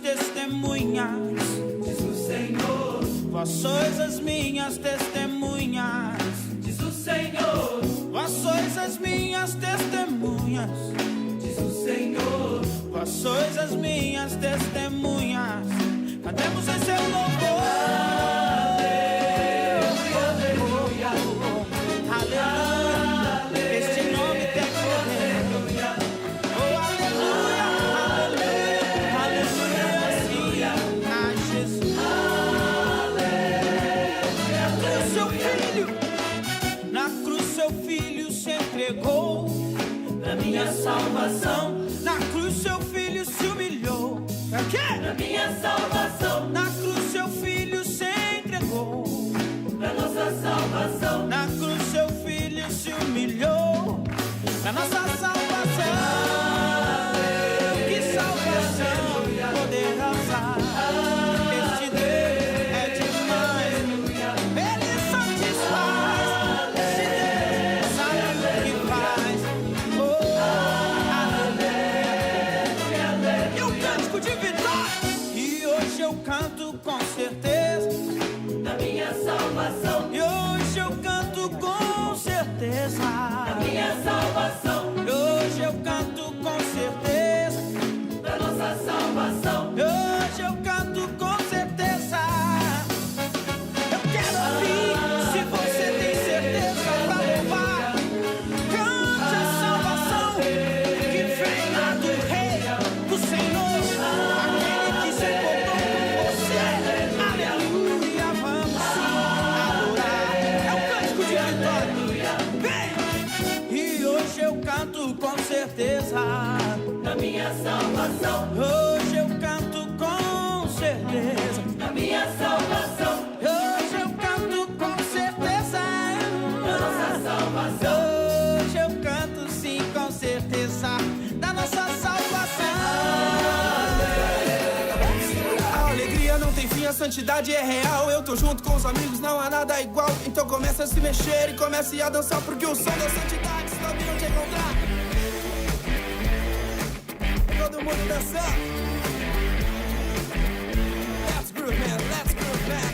testemunhas, diz o Senhor. vós sois as minhas testemunhas, Diz o Senhor, vós sois as minhas testemunhas, diz o Senhor. vós sois as minhas testemunhas. Cantemos em seu louvor. Aleluia, Aleluia, este nome tem poder. Oh, aleluia, aleluia, aleluia, sim, a Jesus. Na cruz seu filho se entregou na minha salvação, na cruz seu filho se humilhou. É o quê? na minha salvação, Na cruz seu filho se entregou. na nossa salvação. Na cruz seu filho se humilhou. Na nossa salvação. Que salvação poderosa. Este Deus é demais. Ele satisfaz. Esse Deus sabe o que faz. Oh, aleluia. E o cântico de vitória. E hoje eu canto com certeza. Na minha salvação, E hoje eu canto com certeza. na minha salvação, E hoje eu canto com certeza. na nossa salvação. E hoje eu canto com certeza. Eu quero ouvir se você tem certeza pra levar. Cante a salvação que vem lá do Rei, do Senhor, aquele que se importou com você. Aleluia, vamos sim adorar. É um cântico de vitória. Vem! E hoje eu canto com certeza. Na minha salvação, Hoje eu canto com certeza. na minha salvação, Hoje eu canto com certeza. na nossa salvação. Hoje eu canto sim com certeza da nossa salvação. A alegria não tem fim, a santidade é real. Eu tô junto com os amigos, não há nada igual. Então começa a se mexer e comece a dançar, porque o som da santidade está vindo te encontrar. Todo mundo dançar. Let's groove, man, let's groove, man.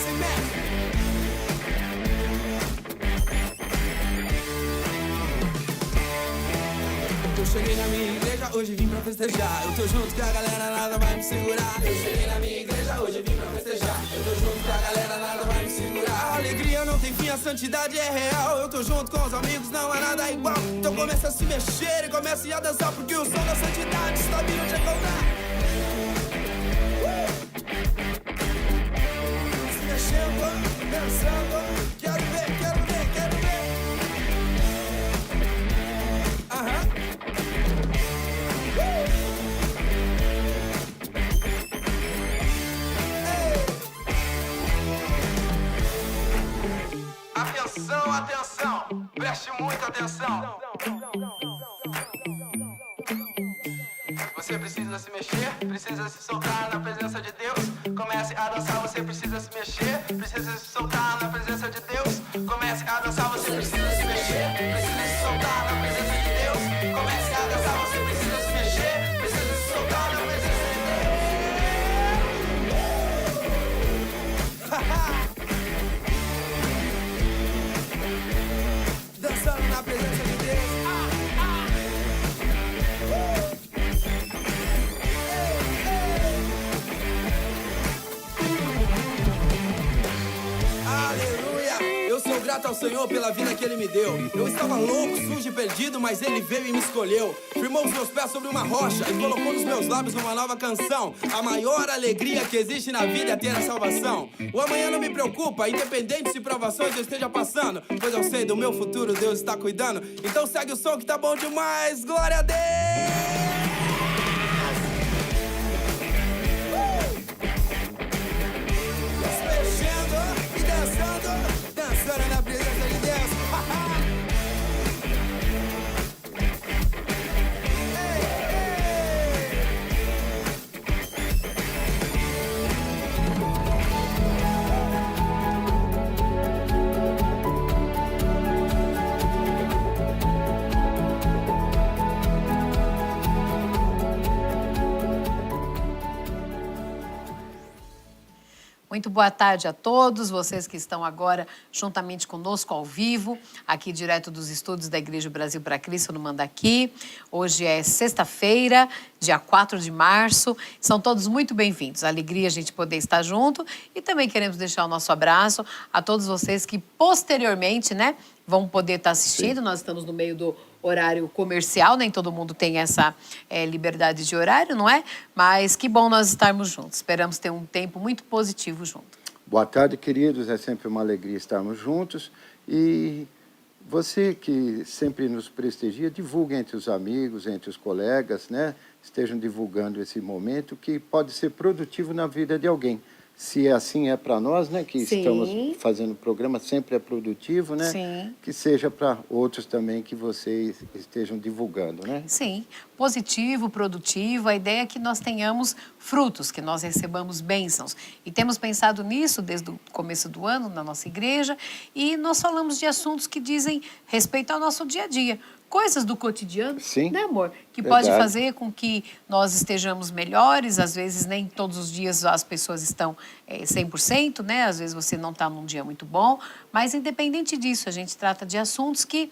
Se mexe. Eu cheguei na minha igreja, hoje vim pra festejar. Eu tô junto com a galera, nada vai me segurar. Eu cheguei na minha igreja, hoje vim pra festejar. Eu tô junto com a galera, nada vai me segurar. A alegria não tem fim, a santidade é real. Eu tô junto com os amigos, não há nada igual. Então começa a se mexer e comece a dançar, porque o som da santidade está vindo te encontrar. Se mexendo, dançando. Quero ver, quero ver, quero ver. Aham. Atenção, atenção, preste muita atenção. Você precisa se mexer, precisa se soltar na presença de Deus. Comece a dançar, você precisa se mexer, precisa se soltar na presença de Deus. Comece a dançar, você precisa se mexer, precisa se soltar na presença de Deus. Comece a dançar, você precisa se mexer, precisa se soltar na presença de Deus. Dançando na presença de Deus. Aleluia! Eu sou grato ao Senhor pela vida que Ele me deu. Eu estava louco, sujo e perdido, mas Ele veio e me escolheu. Firmou os meus pés sobre uma rocha e colocou nos meus lábios uma nova canção. A maior alegria que existe na vida é ter a salvação. O amanhã não me preocupa, independente se provações eu esteja passando, pois eu sei do meu futuro, Deus está cuidando. Então segue o som que tá bom demais, glória a Deus! Dançando na presença de Deus. Ei, ei. Muito boa tarde a todos vocês que estão agora juntamente conosco ao vivo, aqui direto dos estúdios da Igreja Brasil para Cristo no Mandaqui. Hoje é sexta-feira, dia 4 de março. São todos muito bem-vindos. Alegria a gente poder estar junto e também queremos deixar o nosso abraço a todos vocês que posteriormente, né, vão poder estar assistindo. Sim. Nós estamos no meio do horário comercial, nem todo mundo tem essa liberdade de horário, não é? Mas que bom nós estarmos juntos. Esperamos ter um tempo muito positivo junto. Boa tarde, queridos. É sempre uma alegria estarmos juntos. E você que sempre nos prestigia, divulgue entre os amigos, entre os colegas, né? Estejam divulgando esse momento que pode ser produtivo na vida de alguém. Se assim é para nós, né, que Sim. estamos fazendo o programa, sempre é produtivo, né? Sim. Que seja para outros também que vocês estejam divulgando, né? Sim, positivo, produtivo, a ideia é que nós tenhamos frutos, que nós recebamos bênçãos. E temos pensado nisso desde o começo do ano na nossa igreja e nós falamos de assuntos que dizem respeito ao nosso dia a dia. Coisas do cotidiano, Sim, né, amor? Que verdade. Pode fazer com que nós estejamos melhores. Às vezes, nem todos os dias as pessoas estão 100%, né? Às vezes você não está num dia muito bom. Mas, independente disso, a gente trata de assuntos que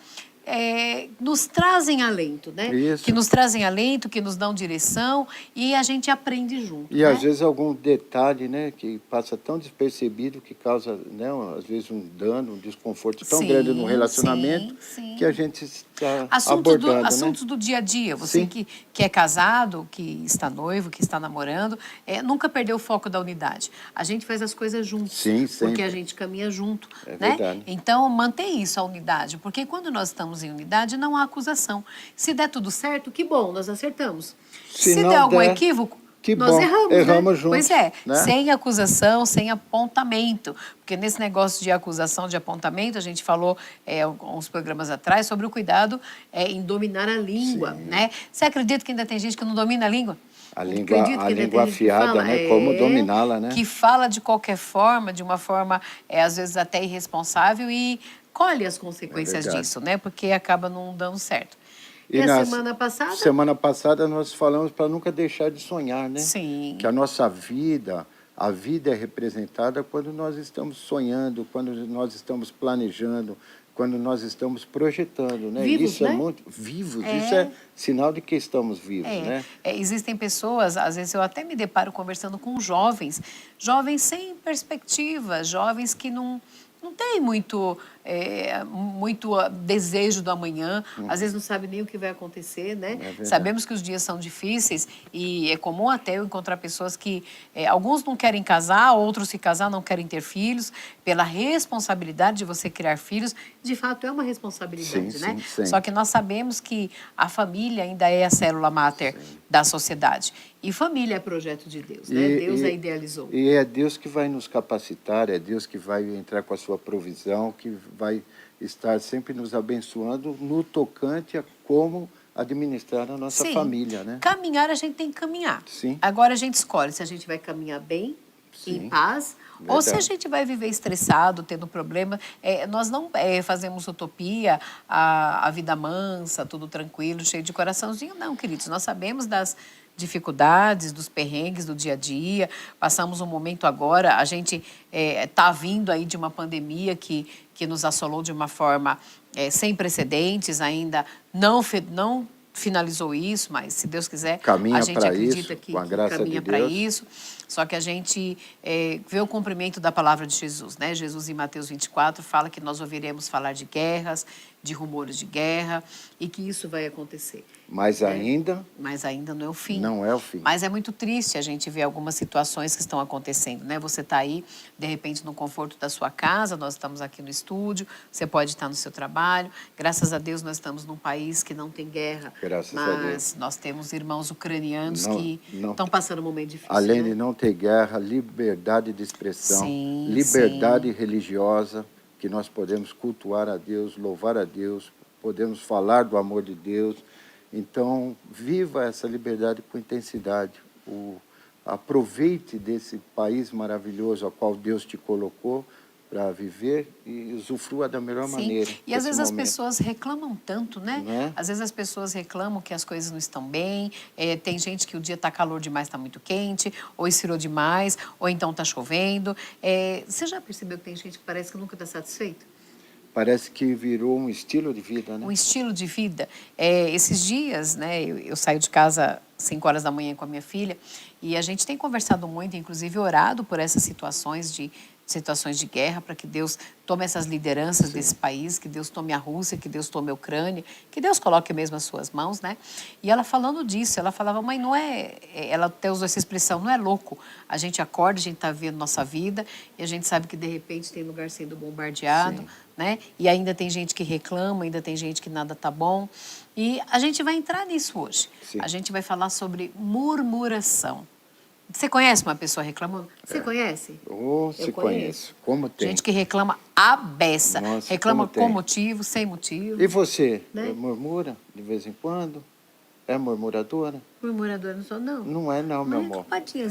nos trazem alento, né? Isso. Que nos trazem alento, que nos dão direção e a gente aprende junto. E né? Às vezes algum detalhe, né, que passa tão despercebido que causa, né, às vezes um dano, um desconforto tão grande no relacionamento que a gente está abordando. Assuntos do dia a dia. Você que é casado, que está noivo, que está namorando, nunca perdeu o foco da unidade. A gente faz as coisas juntos. Sim, porque a gente caminha junto. Né? Verdade. Então, mantém isso, a unidade. Porque quando nós estamos em unidade, não há acusação. Se der tudo certo, que bom, nós acertamos. Se der algum equívoco, nós erramos, né? Juntos. Pois é, né? Sem acusação, sem apontamento. Porque nesse negócio de acusação, de apontamento, a gente falou uns programas atrás sobre o cuidado em dominar a língua, né? Você acredita que ainda tem gente que não domina a língua? A língua afiada, né? Como dominá-la, né? Que fala de qualquer forma, de uma forma, às vezes, até irresponsável e colhe as consequências disso, né? Porque acaba não dando certo. E a semana passada? Semana passada nós falamos para nunca deixar de sonhar, né? Sim. Que a nossa vida, a vida é representada quando nós estamos sonhando, quando nós estamos planejando, quando nós estamos projetando, né? Vivos, isso né? é muito vivos, isso é sinal de que estamos vivos, né? Existem pessoas, às vezes eu até me deparo conversando com jovens sem perspectiva, jovens que não tem muito desejo do amanhã, às vezes não sabe nem o que vai acontecer, né? Sabemos que os dias são difíceis e é comum até eu encontrar pessoas que, alguns não querem casar, outros se casar não querem ter filhos, pela responsabilidade de você criar filhos, de fato é uma responsabilidade, né? Sim. Só que nós sabemos que a família ainda é a célula máter da sociedade. E família é projeto de Deus, né? Deus a idealizou. E é Deus que vai nos capacitar, é Deus que vai entrar com a sua provisão, que vai estar sempre nos abençoando no tocante a como administrar a nossa família, né? Caminhar, a gente tem que caminhar. Sim. Agora a gente escolhe se a gente vai caminhar bem, em paz, ou se a gente vai viver estressado, tendo problema. Nós não fazemos utopia, a vida mansa, tudo tranquilo, cheio de coraçãozinho. Não, queridos, nós sabemos das dificuldades, dos perrengues do dia a dia. Passamos um momento agora, a gente está vindo aí de uma pandemia que nos assolou de uma forma sem precedentes, ainda não finalizou isso, mas se Deus quiser, a gente acredita que caminha para isso. Só que a gente vê o cumprimento da palavra de Jesus, né? Jesus em Mateus 24 fala que nós ouviremos falar de guerras, de rumores de guerra e que isso vai acontecer. Mas ainda não é o fim. Não é o fim. Mas é muito triste a gente ver algumas situações que estão acontecendo, né? Você está aí, de repente, no conforto da sua casa, nós estamos aqui no estúdio, você pode estar no seu trabalho. Graças a Deus, nós estamos num país que não tem guerra. Graças a Deus. Mas nós temos irmãos ucranianos que estão passando um momento difícil. Além de não ter guerra, liberdade de expressão, liberdade religiosa, que nós podemos cultuar a Deus, louvar a Deus, podemos falar do amor de Deus. Então, viva essa liberdade com intensidade. Aproveite desse país maravilhoso ao qual Deus te colocou para viver e usufrua da melhor Sim. maneira. E às esse vezes as momento. pessoas reclamam tanto, né? Né? Às vezes as pessoas reclamam que as coisas não estão bem, tem gente que o dia está calor demais, está muito quente, ou esfriou demais, ou então está chovendo. Você já percebeu que tem gente que parece que nunca está satisfeito? Parece que virou um estilo de vida, né? Um estilo de vida. Esses dias, né, eu saio de casa às 5 horas da manhã com a minha filha e a gente tem conversado muito, inclusive orado por essas situações de guerra, para que Deus tome essas lideranças desse país, que Deus tome a Rússia, que Deus tome a Ucrânia, que Deus coloque mesmo as suas mãos, né? E ela falando disso, ela falava, mãe, não é... Ela até usou essa expressão, não é louco. A gente acorda, a gente está vendo nossa vida e a gente sabe que, de repente, tem lugar sendo bombardeado, Sim. né? E ainda tem gente que reclama, ainda tem gente que nada tá bom. E a gente vai entrar nisso hoje. Sim. A gente vai falar sobre murmuração. Você conhece uma pessoa reclamando? Você conhece? Oh, se conheço. Como tem. Gente que reclama à beça. Nossa, Reclama como tem. com motivo, sem motivo. E você, Né? murmura de vez em quando? É murmuradora? Murmuradora não sou, não. Não é não, meu amor. Culpadinha.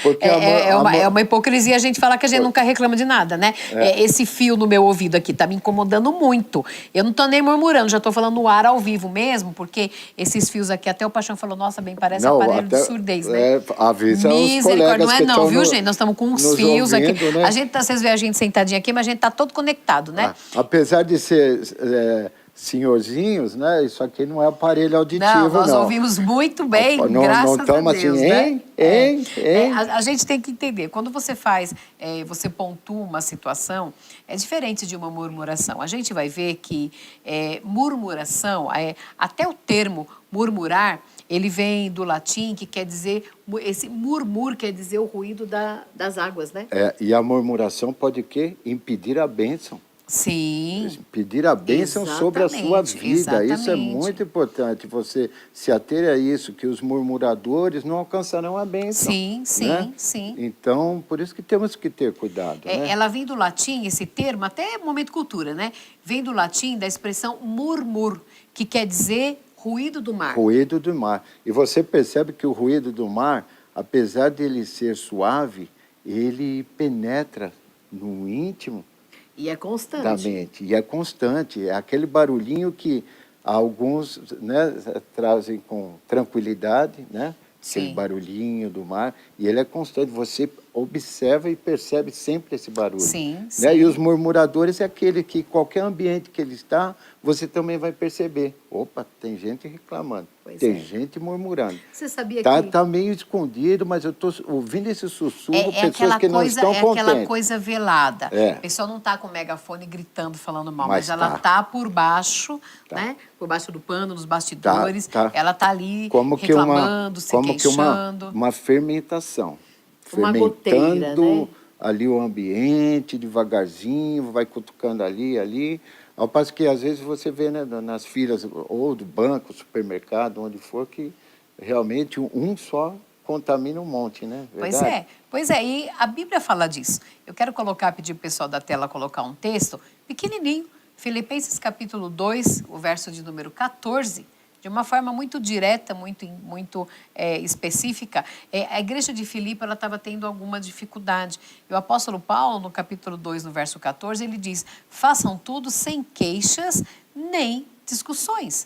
Porque É uma hipocrisia a gente falar que a gente nunca reclama de nada, né? Esse fio no meu ouvido aqui tá me incomodando muito. Eu não tô nem murmurando, já tô falando no ar ao vivo mesmo, porque esses fios aqui, até o Paixão falou, nossa, bem, parece aparelho de surdez, né? Avisa os Misericórdia, colegas não é que não, estão viu, gente? Nós estamos com uns nos fios ouvindo, aqui. né? Vocês veem a gente sentadinho aqui, mas a gente tá todo conectado, né? Apesar de ser senhorzinhos, né? Isso aqui não é aparelho auditivo, Não, não. nós ouvimos muito bem, Não graças estamos a Deus, assim, né? hein? A gente tem que entender, quando você faz, você pontua uma situação, é diferente de uma murmuração. A gente vai ver que murmuração, até o termo murmurar, ele vem do latim, que quer dizer, esse murmur quer dizer o ruído das águas, né? E a murmuração pode o quê? Impedir a bênção. Sim. Pedir a bênção sobre a sua vida. Isso é muito importante. Você se ater a isso, que os murmuradores não alcançarão a bênção. Sim, né? sim. Então, por isso que temos que ter cuidado. Né? Ela vem do latim, esse termo, até momento cultura, né? Vem do latim da expressão murmur, que quer dizer ruído do mar. Ruído do mar. E você percebe que o ruído do mar, apesar de ele ser suave, ele penetra no íntimo E é constante. da mente. E é constante. É aquele barulhinho que alguns, né, trazem com tranquilidade, né? Aquele Sim. barulhinho do mar. E ele é constante. Você observa e percebe sempre esse barulho. Sim, né? sim. E os murmuradores é aquele que, qualquer ambiente que ele está, você também vai perceber. Opa, tem gente reclamando. Pois tem é. gente murmurando. Você sabia que... Tá meio escondido, mas eu estou ouvindo esse sussurro, pessoas aquela que não coisa, estão contentes. aquela coisa velada. É. A pessoa não está com o megafone gritando, falando mal, Mas mas ela tá. está por baixo, né? Por baixo do pano, nos bastidores. Tá. Ela está ali Como que reclamando, se como que queixando. uma fermentação. Uma Fermentando goteira, né? ali o ambiente, devagarzinho, vai cutucando ali. Ao passo que, às vezes, você vê, né, nas filas, ou do banco, supermercado, onde for, que realmente um só contamina um monte, né? Verdade? Pois é, e a Bíblia fala disso. Eu quero pedir para o pessoal da tela colocar um texto pequenininho, Filipenses capítulo 2, o verso de número 14, de uma forma muito direta, muito específica. A igreja de Filipe estava tendo alguma dificuldade. E o apóstolo Paulo, no capítulo 2, no verso 14, ele diz, façam tudo sem queixas nem discussões.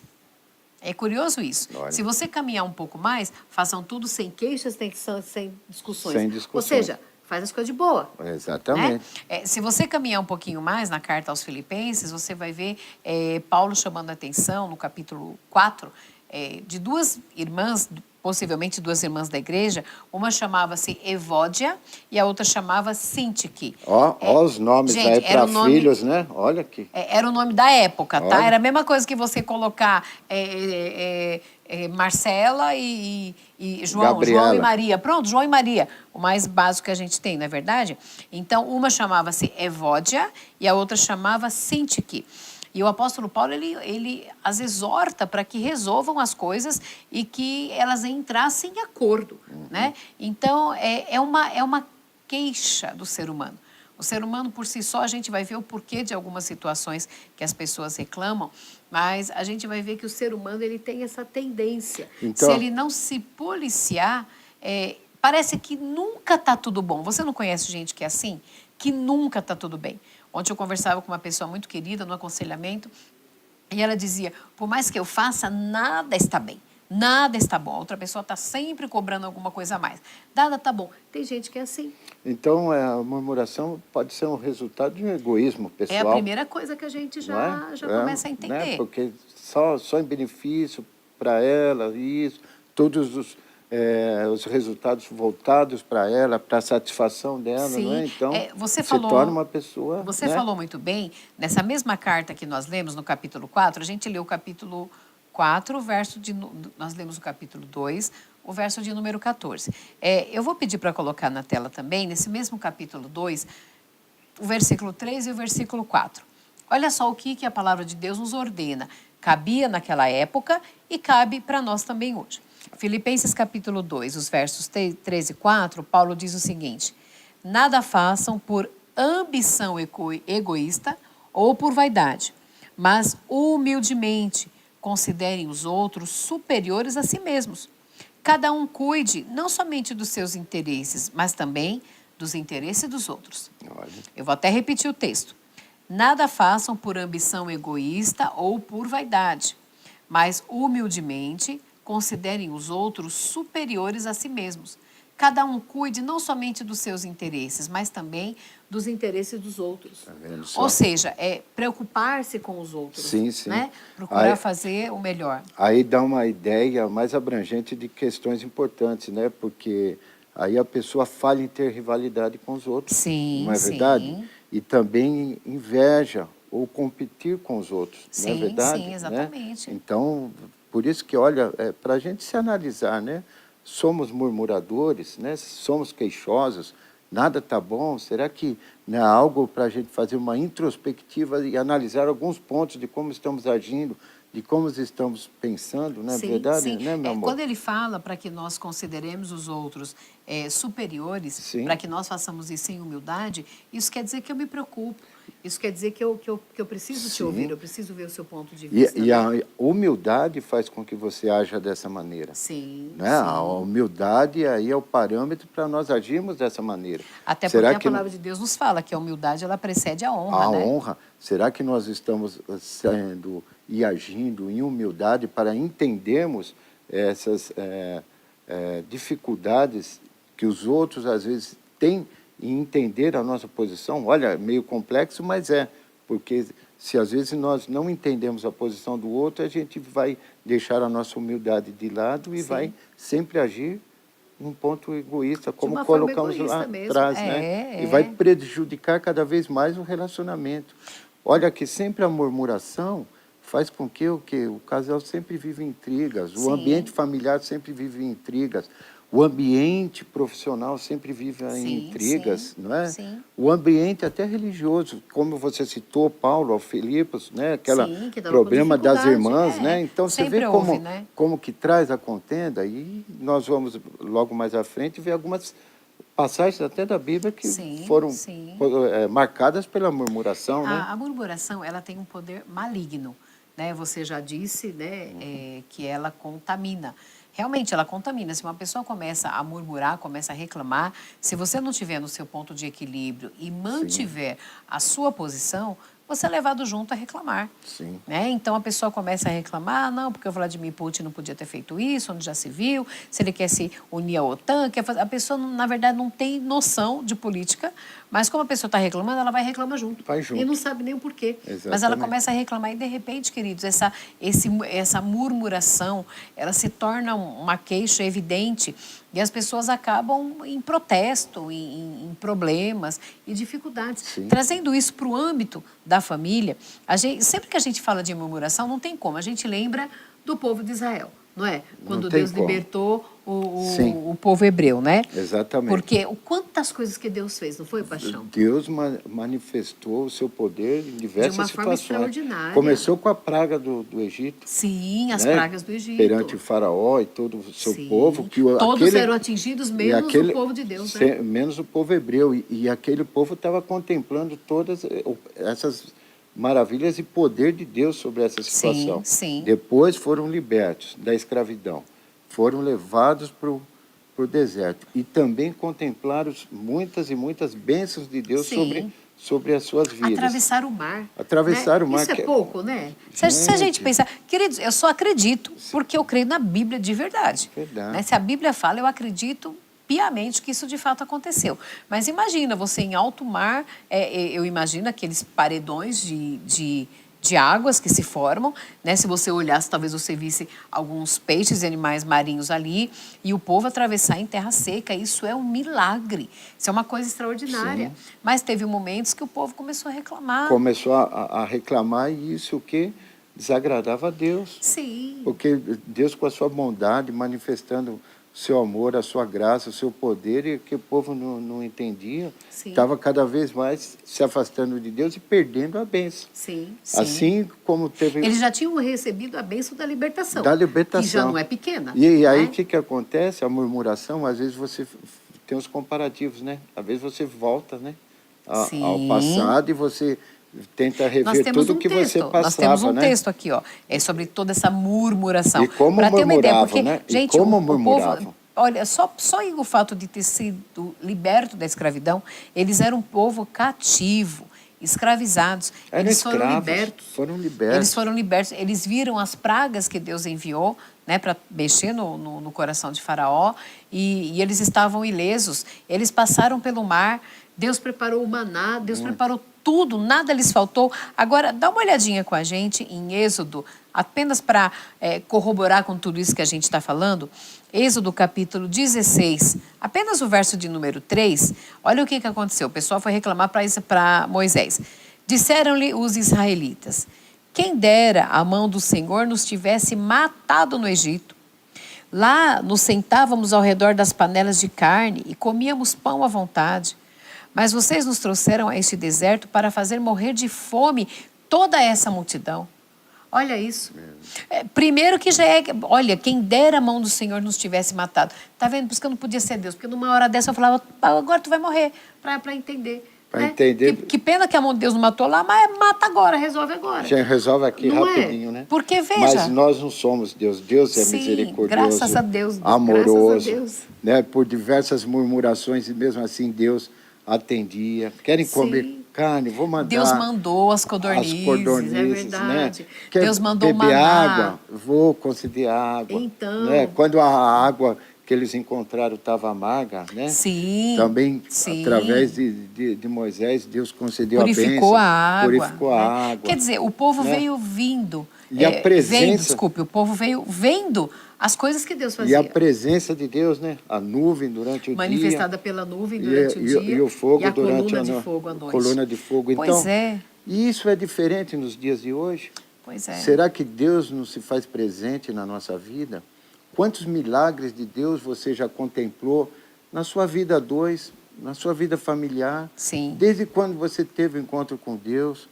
É curioso isso. Olha. Se você caminhar um pouco mais, façam tudo sem queixas, sem discussões. Sem discussões. Ou seja, faz as coisas de boa. Exatamente. Né? Se você caminhar um pouquinho mais na carta aos Filipenses, você vai ver Paulo chamando a atenção, no capítulo 4, de duas irmãs, possivelmente duas irmãs da igreja. Uma chamava-se Evódia e a outra chamava Sintique. Ó os nomes gente, aí para filhos, né? Olha aqui. Era o nome da época, tá? Olha. Era a mesma coisa que você colocar Marcela e João, Gabriela. João e Maria. Pronto, João e Maria, o mais básico que a gente tem, não é verdade? Então, uma chamava-se Evódia e a outra chamava Sintique. E o apóstolo Paulo, ele as exorta para que resolvam as coisas e que elas entrassem em acordo, né? Então, é uma queixa do ser humano. O ser humano, por si só, a gente vai ver o porquê de algumas situações que as pessoas reclamam, mas a gente vai ver que o ser humano ele tem essa tendência. Então... Se ele não se policiar, parece que nunca está tudo bom. Você não conhece gente que é assim? Que nunca está tudo bem. Ontem eu conversava com uma pessoa muito querida no aconselhamento e ela dizia, por mais que eu faça, nada está bem. Nada está bom. A outra pessoa está sempre cobrando alguma coisa a mais. Nada está bom. Tem gente que é assim. Então, a murmuração pode ser um resultado de um egoísmo pessoal. É a primeira coisa que a gente já começa a entender. Né? Porque só em benefício para ela, isso, todos os resultados voltados para ela, para a satisfação dela, Sim. não é? Então, você se torna uma pessoa... Você falou muito bem, nessa mesma carta que nós lemos no capítulo 4, a gente leu o capítulo 4, nós lemos o capítulo 2, o verso de número 14. Eu vou pedir para colocar na tela também, nesse mesmo capítulo 2, o versículo 3 e o versículo 4. Olha só o que a palavra de Deus nos ordena. Cabia naquela época e cabe para nós também hoje. Filipenses capítulo 2, os versos 3 e 4, Paulo diz o seguinte: nada façam por ambição egoísta ou por vaidade, mas humildemente considerem os outros superiores a si mesmos. Cada um cuide não somente dos seus interesses, mas também dos interesses dos outros. Olha. Eu vou até repetir o texto. Nada façam por ambição egoísta ou por vaidade, mas humildemente considerem os outros superiores a si mesmos. Cada um cuide não somente dos seus interesses, mas também dos interesses dos outros. Tá vendo só? Ou seja, preocupar-se com os outros. Sim, sim. Né? Procurar fazer o melhor. Aí dá uma ideia mais abrangente de questões importantes, né? Porque aí a pessoa falha em ter rivalidade com os outros. Sim, não é verdade? E também inveja ou competir com os outros, não é verdade? Sim, exatamente. Né? Então, por isso que, olha, para a gente se analisar, né? Somos murmuradores, né? Somos queixosos, nada está bom. Será que não é algo para a gente fazer uma introspectiva e analisar alguns pontos de como estamos agindo, de como estamos pensando, não é verdade? Sim. Né, meu amor? Quando ele fala para que nós consideremos os outros superiores, para que nós façamos isso em humildade, isso quer dizer que eu me preocupo. Isso quer dizer que eu preciso te ouvir, eu preciso ver o seu ponto de vista. E a humildade faz com que você haja dessa maneira. Sim, né? A humildade aí é o parâmetro para nós agirmos dessa maneira. Até porque a palavra de Deus nos fala que a humildade ela precede a honra, a né? honra. Será que nós estamos sendo e agindo em humildade para entendermos essas dificuldades que os outros às vezes têm e entender a nossa posição? Olha, meio complexo, mas porque se às vezes nós não entendemos a posição do outro, a gente vai deixar a nossa humildade de lado e vai sempre agir num ponto egoísta, como colocamos lá atrás, né? E vai prejudicar cada vez mais o relacionamento. Olha que sempre a murmuração faz com que o casal sempre vive em intrigas, o ambiente familiar sempre vive em intrigas, o ambiente profissional sempre vive em intrigas, não é? Sim. O ambiente até religioso, como você citou, Paulo, ao Filipos, né? Aquele problema das irmãs, né? Então você vê como que traz a contenda, e nós vamos logo mais à frente ver algumas passagens até da Bíblia que foram marcadas pela murmuração, né? A murmuração, ela tem um poder maligno, né? Você já disse, né, que ela contamina. Realmente, ela contamina. Se uma pessoa começa a murmurar, começa a reclamar, se você não estiver no seu ponto de equilíbrio e mantiver a sua posição, você é levado junto a reclamar. Sim. Né? Então, a pessoa começa a reclamar, não, porque o Vladimir Putin não podia ter feito isso, onde já se viu, se ele quer se unir à OTAN, a pessoa, na verdade, não tem noção de política, mas como a pessoa está reclamando, ela vai reclamar junto. Vai junto. E não sabe nem o porquê. Exatamente. Mas ela começa a reclamar e, de repente, queridos, essa murmuração, ela se torna uma queixa evidente e as pessoas acabam em protesto, em problemas e dificuldades. Sim. Trazendo isso para o âmbito da família, sempre que a gente fala de murmuração, não tem como. A gente lembra do povo de Israel, não é? Quando Deus libertou o povo hebreu, né? Exatamente. Porque quantas coisas que Deus fez, não foi, Paixão? Deus manifestou o seu poder em diversas situações. De uma forma extraordinária. Começou com a praga do Egito. Sim, as pragas do Egito. Perante o faraó e todo o seu povo. Todos eram atingidos, menos o povo de Deus, né? Menos o povo hebreu. E aquele povo estava contemplando todas essas maravilhas e poder de Deus sobre essa situação. Sim. Depois foram libertos da escravidão. Foram levados para o deserto. E também contemplaram muitas e muitas bênçãos de Deus Sim. sobre as suas vidas. Atravessar o mar. Atravessar o mar, Isso é que é- pouco, né? Se a gente Gente. pensar... Queridos, eu só acredito porque eu creio na Bíblia de verdade. Verdade. Né? Se a Bíblia fala, eu acredito piamente que isso de fato aconteceu. Mas imagina, você em alto mar, eu imagino aqueles paredões de águas que se formam, né? Se você olhasse, talvez você visse alguns peixes e animais marinhos ali, e o povo atravessar em terra seca. Isso é um milagre, isso é uma coisa extraordinária. Sim. Mas teve momentos que o povo começou a reclamar. Começou a reclamar, e isso que desagradava a Deus. Sim, Porque Deus, com a sua bondade, manifestando o seu amor, a sua graça, o seu poder, e que o povo não entendia, Sim. estava cada vez mais se afastando de Deus e perdendo a bênção. sim, sim. Assim como teve... Eles já tinham recebido a bênção da libertação. Da libertação. Que já não é pequena. E aí, né? o que acontece? A murmuração, às vezes você tem os comparativos, né? Às vezes você volta, né? Ao Sim. passado, e você tenta Nós rever temos tudo um que texto, você passava, nós temos um né? texto aqui, ó, é sobre toda essa murmuração. E como Pra ter uma ideia, murmuravam, porque, né? E gente, como o murmuravam. povo, olha, só o fato de ter sido liberto da escravidão, eles eram um povo cativo, escravizados. Eram Eles foram escravos, libertos. foram libertos. Eles foram libertos. Eles viram as pragas que Deus enviou, né, para mexer no coração de Faraó, e eles estavam ilesos. Eles passaram pelo mar, Deus preparou o maná, Deus preparou tudo, nada lhes faltou. Agora, dá uma olhadinha com a gente em Êxodo, apenas para corroborar com tudo isso que a gente está falando. Êxodo capítulo 16, apenas o verso de número 3. Olha o que aconteceu. O pessoal foi reclamar para Moisés. Disseram-lhe os israelitas: quem dera a mão do Senhor nos tivesse matado no Egito. Lá nos sentávamos ao redor das panelas de carne e comíamos pão à vontade. Mas vocês nos trouxeram a este deserto para fazer morrer de fome toda essa multidão. Olha isso. Primeiro que já é... Olha, quem dera a mão do Senhor nos tivesse matado. Está vendo? Por isso que eu não podia ser Deus. Porque numa hora dessa eu falava, agora tu vai morrer. Para entender. Para né? entender. Que pena que a mão de Deus não matou lá, mas mata agora, resolve agora. Já resolve aqui Não rapidinho, é? né? Porque, veja... Mas nós não somos Deus. Deus é Sim, misericordioso, graças a Deus, amoroso. graças a Deus. Né? Por diversas murmurações, e mesmo assim Deus atendia. Querem Sim. comer carne? Vou mandar. Deus mandou as codornizes, é verdade. Né? Quer Deus mandou beber maná. água? Vou conceder água. Então. Né? Quando a água que eles encontraram estava amarga, né? Sim. Também, sim. através de Moisés, Deus concedeu Purificou a bênção. a água. Purificou a né? água. Quer dizer, o povo né? veio vindo. E a presença- Desculpe, o povo veio vendo as coisas que Deus E fazia. a presença de Deus, né? A nuvem durante o Manifestada pela nuvem dia. durante o dia. E o fogo e a durante coluna a de noite. fogo à noite. Coluna de fogo. Pois Então, é. e isso é diferente nos dias de hoje? Pois é. Será que Deus não se faz presente na nossa vida? Quantos milagres de Deus você já contemplou na sua vida a dois, na sua vida familiar? Sim. Desde quando você teve um encontro com Deus?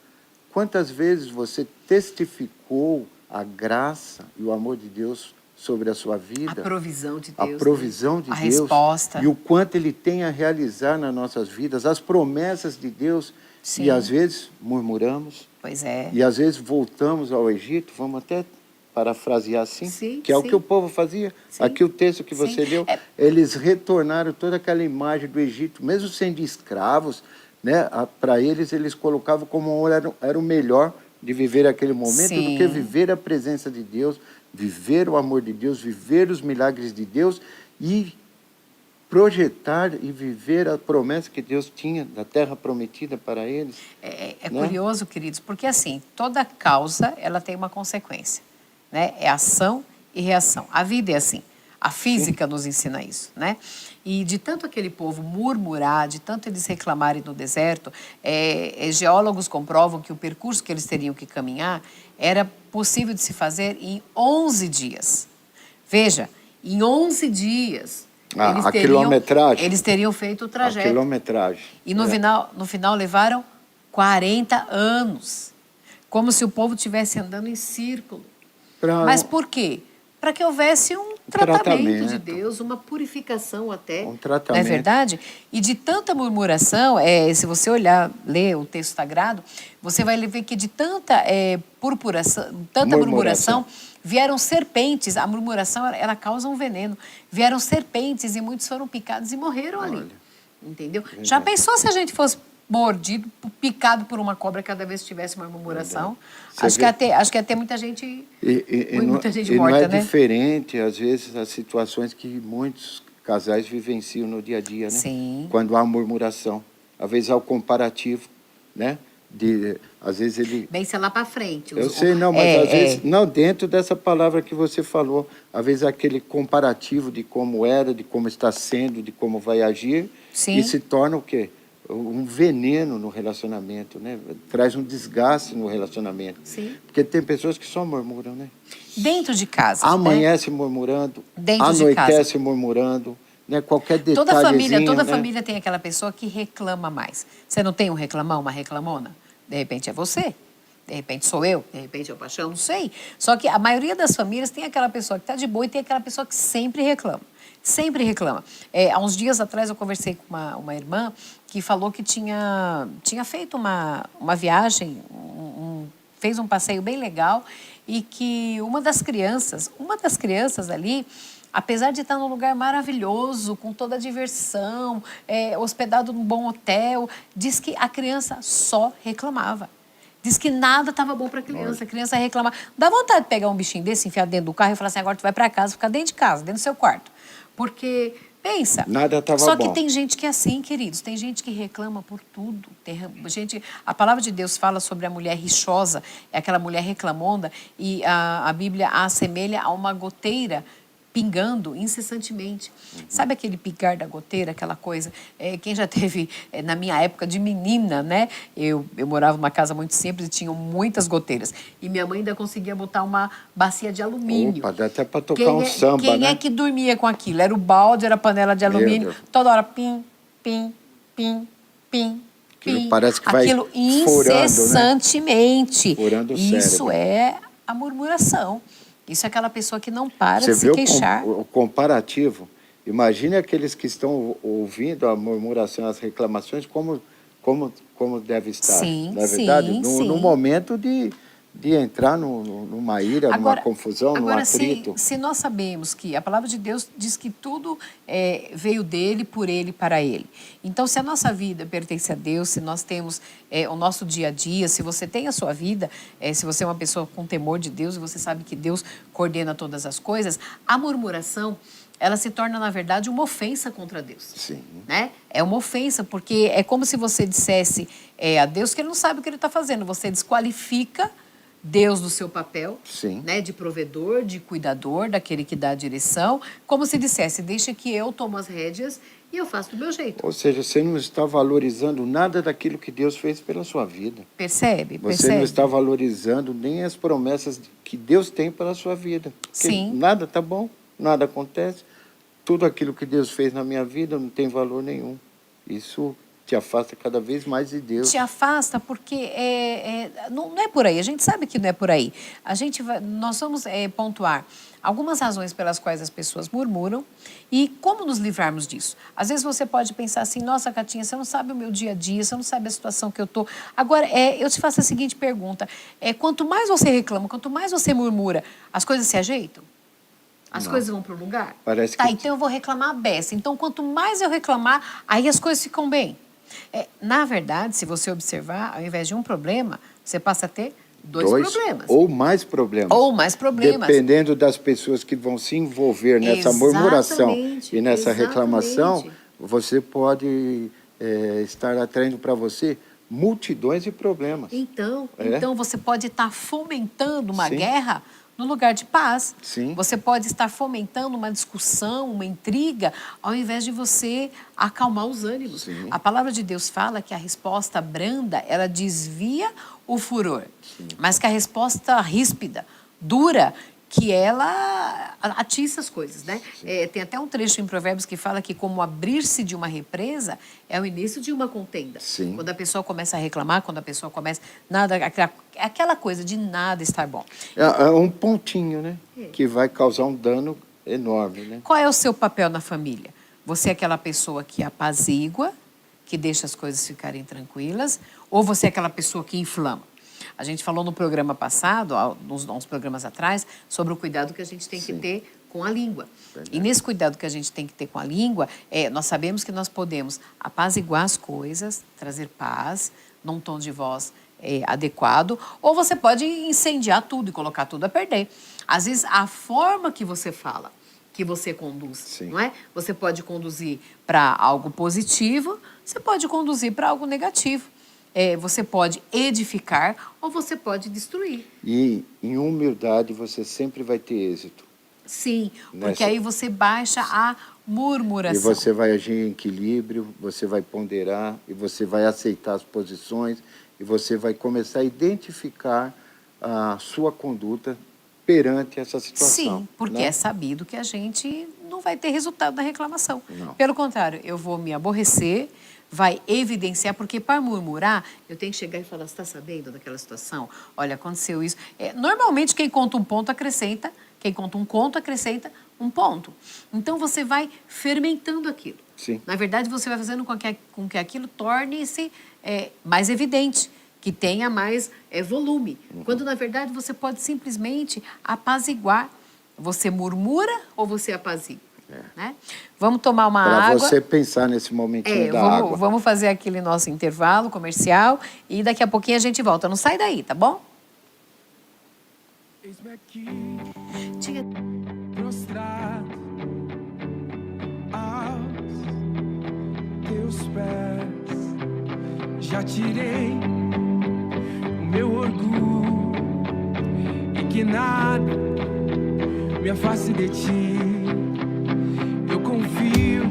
Quantas vezes você testificou a graça e o amor de Deus sobre a sua vida? A provisão de A Deus. provisão de a Deus. resposta. E o quanto Ele tem a realizar nas nossas vidas, as promessas de Deus. Sim. E às vezes murmuramos, Pois é. e às vezes voltamos ao Egito, vamos até parafrasear assim, Sim, que é o sim. que o povo fazia. Sim. Aqui o texto que Sim. você leu, É. eles retornaram toda aquela imagem do Egito, mesmo sendo escravos, né? Para eles colocavam como era o melhor de viver aquele momento, Sim. do que viver a presença de Deus, viver o amor de Deus, viver os milagres de Deus e projetar e viver a promessa que Deus tinha da terra prometida para eles. É né? curioso, queridos, porque assim, toda causa, ela tem uma consequência, né? É ação e reação. A vida é assim. A física nos ensina isso, né? E de tanto aquele povo murmurar, de tanto eles reclamarem no deserto, geólogos comprovam que o percurso que eles teriam que caminhar era possível de se fazer em 11 dias. Veja, em 11 dias, A quilometragem. eles teriam feito o A trajeto. quilometragem. E no final levaram 40 anos. Como se o povo estivesse andando em círculo. Mas por quê? Para que houvesse um tratamento de Deus, uma purificação até. Um tratamento. Não é verdade? E de tanta murmuração, se você ler o texto sagrado, você vai ver que de tanta murmuração Vieram serpentes, a murmuração, ela causa um veneno. Vieram serpentes e muitos foram picados e morreram ali. Entendeu? Já pensou se a gente fosse mordido, picado por uma cobra cada vez que tivesse uma murmuração? Acho que ia ter muita gente, muita gente morta, não é né? diferente, às vezes, as situações que muitos casais vivenciam no dia a dia, né? Sim. Quando há murmuração. Às vezes há o comparativo, né? Às vezes ele... Bem, sei lá para frente. Eu sei, não, mas às vezes... Não, dentro dessa palavra que você falou, às vezes aquele comparativo de como era, de como está sendo, de como vai agir, Sim. e se torna o quê? Um veneno no relacionamento, né? Traz um desgaste no relacionamento. Sim. Porque tem pessoas que só murmuram, né? Dentro de casa. Amanhece murmurando, Dentro de anoitece casa. murmurando, né? Qualquer Toda detalhezinho, né? família tem aquela pessoa que reclama mais. Você não tem um reclamão, uma reclamona? De repente é você. De repente sou eu, de repente é o Paixão, não sei. Só que a maioria das famílias tem aquela pessoa que está de boa e tem aquela pessoa que sempre reclama. Sempre reclama. Há uns dias atrás eu conversei com uma irmã que falou que tinha feito uma viagem, fez um passeio bem legal e que uma das crianças ali, apesar de estar num lugar maravilhoso, com toda a diversão, hospedado num bom hotel, diz que a criança só reclamava. Diz que nada estava bom para a criança reclamava. Dá vontade de pegar um bichinho desse, enfiar dentro do carro e falar assim, agora tu vai para casa, ficar dentro de casa, dentro do seu quarto. Porque, pensa, nada estava só bom. que tem gente que é assim, queridos, tem gente que reclama por tudo. A palavra de Deus fala sobre a mulher rixosa, é aquela mulher reclamona, e a Bíblia a assemelha a uma goteira pingando incessantemente. Sabe aquele pigar da goteira, aquela coisa? Quem já teve, na minha época de menina, né? Eu morava numa casa muito simples e tinha muitas goteiras. E minha mãe ainda conseguia botar uma bacia de alumínio. Opa, dá até para tocar um samba, quem né? é que dormia com aquilo? Era o balde, era a panela de alumínio. Toda hora, pim, pim, pim, pim. Aquilo parece que vai aquilo furando, incessantemente. né? Furando o Isso cérebro. é a murmuração. Isso é aquela pessoa que não para Você de se vê queixar. o comparativo? Imagine aqueles que estão ouvindo a murmuração, as reclamações, como deve estar. Sim, não é verdade? sim, No sim. momento de entrar numa ira, numa confusão, num atrito. Se nós sabemos que a palavra de Deus diz que tudo veio dele, por ele, para ele. Então, se a nossa vida pertence a Deus, se nós temos o nosso dia a dia, se você tem a sua vida, se você é uma pessoa com temor de Deus e você sabe que Deus coordena todas as coisas, a murmuração, ela se torna, na verdade, uma ofensa contra Deus. Sim. Né? É uma ofensa, porque é como se você dissesse a Deus que ele não sabe o que ele está fazendo. Você desqualifica Deus do seu papel, Sim. né, de provedor, de cuidador, daquele que dá a direção, como se dissesse, deixa que eu tomo as rédeas e eu faço do meu jeito. Ou seja, você não está valorizando nada daquilo que Deus fez pela sua vida. Percebe? Você não está valorizando nem as promessas que Deus tem para a sua vida. Porque Sim. nada está bom, nada acontece. Tudo aquilo que Deus fez na minha vida não tem valor nenhum. Isso te afasta cada vez mais de Deus. Te afasta porque não é por aí. A gente sabe que não é por aí. Nós vamos pontuar algumas razões pelas quais as pessoas murmuram e como nos livrarmos disso. Às vezes você pode pensar assim, nossa, Catinha, você não sabe o meu dia a dia, você não sabe a situação que eu estou. Agora, eu te faço a seguinte pergunta. Quanto mais você reclama, quanto mais você murmura, as coisas se ajeitam? As coisas vão para o lugar? Parece tá, que... então eu vou reclamar a beça. Então, quanto mais eu reclamar, aí as coisas ficam bem. Na verdade, se você observar, ao invés de um problema, você passa a ter dois problemas. Ou mais problemas. Ou mais problemas. Dependendo das pessoas que vão se envolver nessa murmuração e nessa reclamação, você pode estar atraindo para você multidões de problemas. Então você pode estar fomentando uma Sim. guerra no lugar de paz. Sim. Você pode estar fomentando uma discussão, uma intriga, ao invés de você acalmar os ânimos. Sim. A palavra de Deus fala que a resposta branda, ela desvia o furor. Sim. Mas que a resposta ríspida, dura, que ela atiça as coisas, né? Tem até um trecho em Provérbios que fala que como abrir-se de uma represa é o início de uma contenda. Sim. Quando a pessoa começa a reclamar, quando a pessoa começa... aquela coisa de nada estar bom. É um pontinho, né? Que vai causar um dano enorme, né? Qual é o seu papel na família? Você é aquela pessoa que apazigua, que deixa as coisas ficarem tranquilas, ou você é aquela pessoa que inflama? A gente falou no programa passado, uns programas atrás, sobre o cuidado que a gente tem que ter com a língua. E nesse cuidado que a gente tem que ter com a língua, nós sabemos que nós podemos apaziguar as coisas, trazer paz, num tom de voz adequado, ou você pode incendiar tudo e colocar tudo a perder. Às vezes, a forma que você fala, que você conduz, não é? Você pode conduzir para algo positivo, você pode conduzir para algo negativo. Você pode edificar ou você pode destruir. E em humildade você sempre vai ter êxito. Sim, porque aí você baixa a murmuração. E você vai agir em equilíbrio, você vai ponderar, e você vai aceitar as posições, e você vai começar a identificar a sua conduta perante essa situação. Sim, porque é sabido que a gente não vai ter resultado da reclamação. Não. Pelo contrário, eu vou me aborrecer, vai evidenciar, porque para murmurar, eu tenho que chegar e falar, você está sabendo daquela situação? Olha, aconteceu isso. Normalmente, quem conta um ponto acrescenta, quem conta um conto acrescenta um ponto. Então, você vai fermentando aquilo. Sim. Na verdade, você vai fazendo com que aquilo torne-se mais evidente, que tenha mais volume. Quando, na verdade, você pode simplesmente apaziguar. Você murmura ou você apazigua? Né? Vamos tomar uma água. Para você pensar nesse momentinho da água. Vamos fazer aquele nosso intervalo comercial e daqui a pouquinho a gente volta. Não sai daí, tá bom? Eis-me aqui, prostrado aos teus pés. Já tirei o meu orgulho e que nada me afaste de ti. Eu confio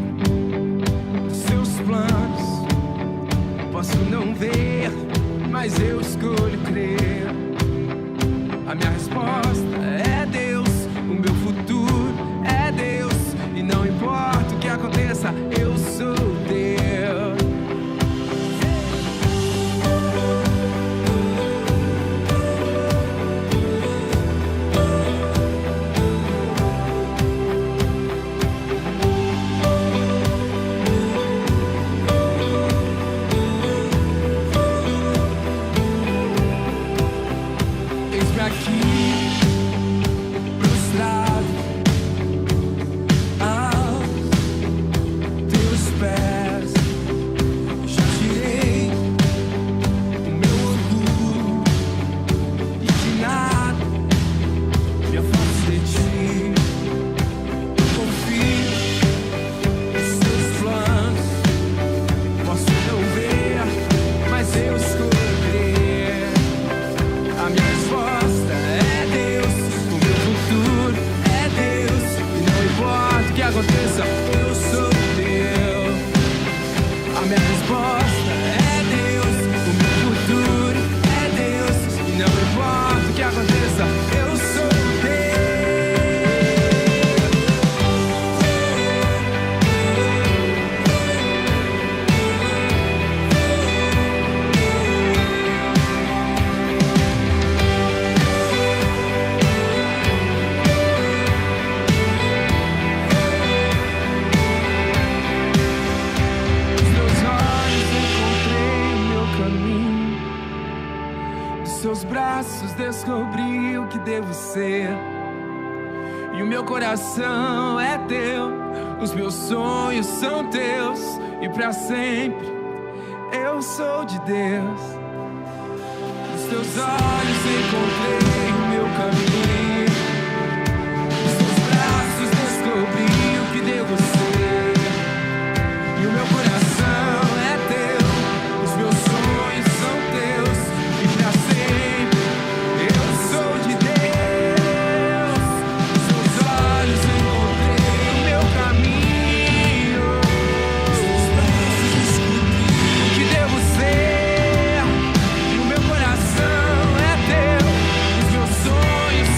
nos seus planos. Posso não ver, mas eu escolho crer. A minha resposta é Deus, o meu futuro é Deus. E não importa o que aconteça, eu sou Deus. Eis-me aqui, prostrado aos teus pés. Já tirei o meu orgulho e de nada me afasto de ti. Eu confio nos seus planos. Posso não ver, mas eu escolho crer. A minha resposta é Deus, o meu futuro é Deus. E não importa o que aconteça, eu sou Deus. A minha resposta é Deus, o meu futuro é Deus. E não importa o que aconteça, eu sou Deus. Os meus olhos encontrei o meu caminho. Dos seus braços descobri o que devo ser. E o meu coração é teu. Os meus sonhos são teus. E pra sempre eu sou de Deus. Nos teus olhos encontrei o meu caminho. Nos teus braços descobri o que devo ser. E o meu coração é teu, os meus sonhos são teus. E pra sempre eu sou de Deus. Nos teus olhos encontrei o meu caminho. Nos teus braços descobri o que devo ser. E o meu coração é teu, os meus sonhos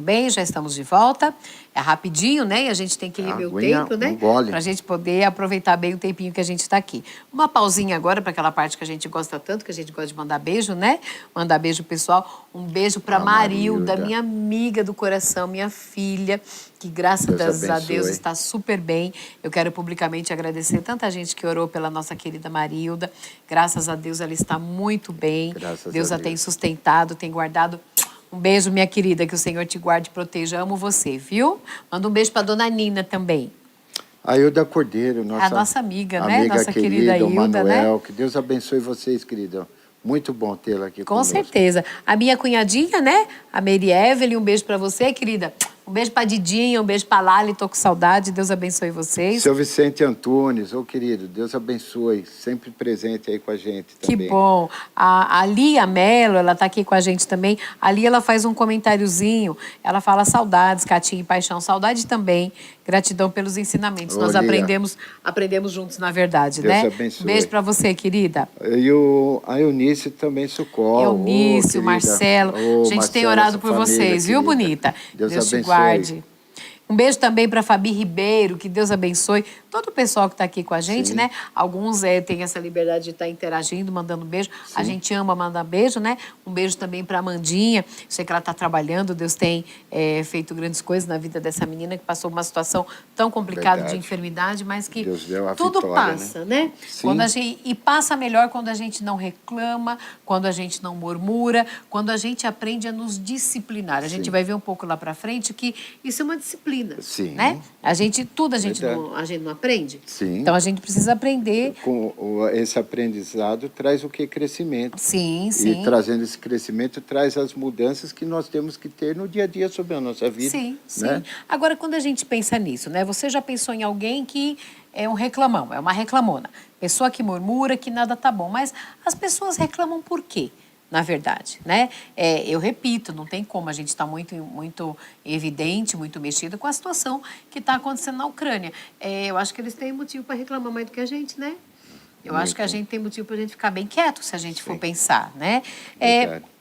bem, já estamos de volta. É rapidinho, né? E a gente tem que rever o Aguinha, tempo, né? um gole. Pra gente poder aproveitar bem o tempinho que a gente está aqui. Uma pausinha agora para aquela parte que a gente gosta tanto, que a gente gosta de mandar beijo, né? Mandar beijo, pessoal. Um beijo para Marilda, minha amiga do coração, minha filha, que graças a Deus está super bem. Eu quero publicamente agradecer tanta gente que orou pela nossa querida Marilda. Graças a Deus ela está muito bem. Deus a tem sustentado, tem guardado. Um beijo, minha querida, que o Senhor te guarde e proteja. Amo você, viu? Manda um beijo para dona Nina também. A Hilda Cordeiro, a nossa amiga, né? Nossa querida Hilda, Manuel, né? Que Deus abençoe vocês, querida. Muito bom tê-la aqui conosco. Com certeza. A minha cunhadinha, né? A Mary Evelyn, um beijo para você, querida. Um beijo para Didinha, um beijo para Lali, tô com saudade. Deus abençoe vocês. Seu Vicente Antunes, querido, Deus abençoe, sempre presente aí com a gente também. Que bom. A Lia Mello, ela tá aqui com a gente também. A Lia, ela faz um comentáriozinho. Ela fala saudades, Catinha e Paixão. Saudade também. Gratidão pelos ensinamentos. Nós aprendemos juntos, na verdade, Deus né? abençoe. Um beijo para você, querida. E a Eunice também socorre. Eunice, o Marcelo. A gente tem orado por vocês, viu, bonita? Deus te abençoe. guarde. Um beijo também para Fabi Ribeiro, que Deus abençoe todo o pessoal que está aqui com a gente, né? Alguns têm essa liberdade de estar interagindo, mandando beijo. A gente ama mandar beijo, né? Um beijo também para Amandinha. Sei que ela está trabalhando, Deus tem feito grandes coisas na vida dessa menina que passou uma situação tão complicada de enfermidade, mas que tudo vitória, passa, né? Sim. E passa melhor quando a gente não reclama, quando a gente não murmura, quando a gente aprende a nos disciplinar. A gente vai ver um pouco lá para frente que isso é uma disciplina. Sim. Né? A gente não aprende. Sim. Então a gente precisa aprender. Esse aprendizado traz o que? Crescimento. Sim, sim. E trazendo esse crescimento traz as mudanças que nós temos que ter no dia a dia sobre a nossa vida. Sim, né? sim. Agora, quando a gente pensa nisso, né? Você já pensou em alguém que é um reclamão, é uma reclamona. Pessoa que murmura, que nada tá bom. Mas as pessoas reclamam por quê? Na verdade, né? Eu repito, não tem como, a gente está muito evidente, muito mexido com a situação que está acontecendo na Ucrânia. Eu acho que eles têm motivo para reclamar mais do que a gente, né? Eu acho que a gente tem motivo para a gente ficar bem quieto, se a gente for pensar, né?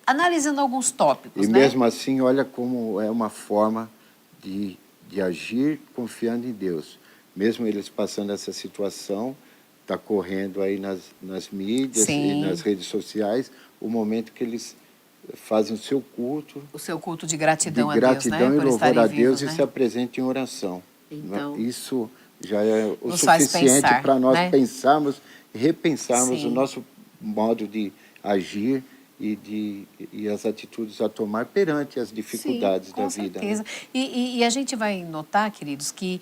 Analisando alguns tópicos, e né? mesmo assim, olha como é uma forma de agir confiando em Deus. Mesmo eles passando essa situação, está correndo aí nas mídias e nas redes sociais, o momento que eles fazem o seu culto. O seu culto de gratidão a Deus, né? E louvor a Deus, né? E se apresentam em oração. Então, isso já é o suficiente para nós pensarmos, repensarmos o nosso modo de agir e as atitudes a tomar perante as dificuldades da vida. Com certeza. Né? E a gente vai notar, queridos, que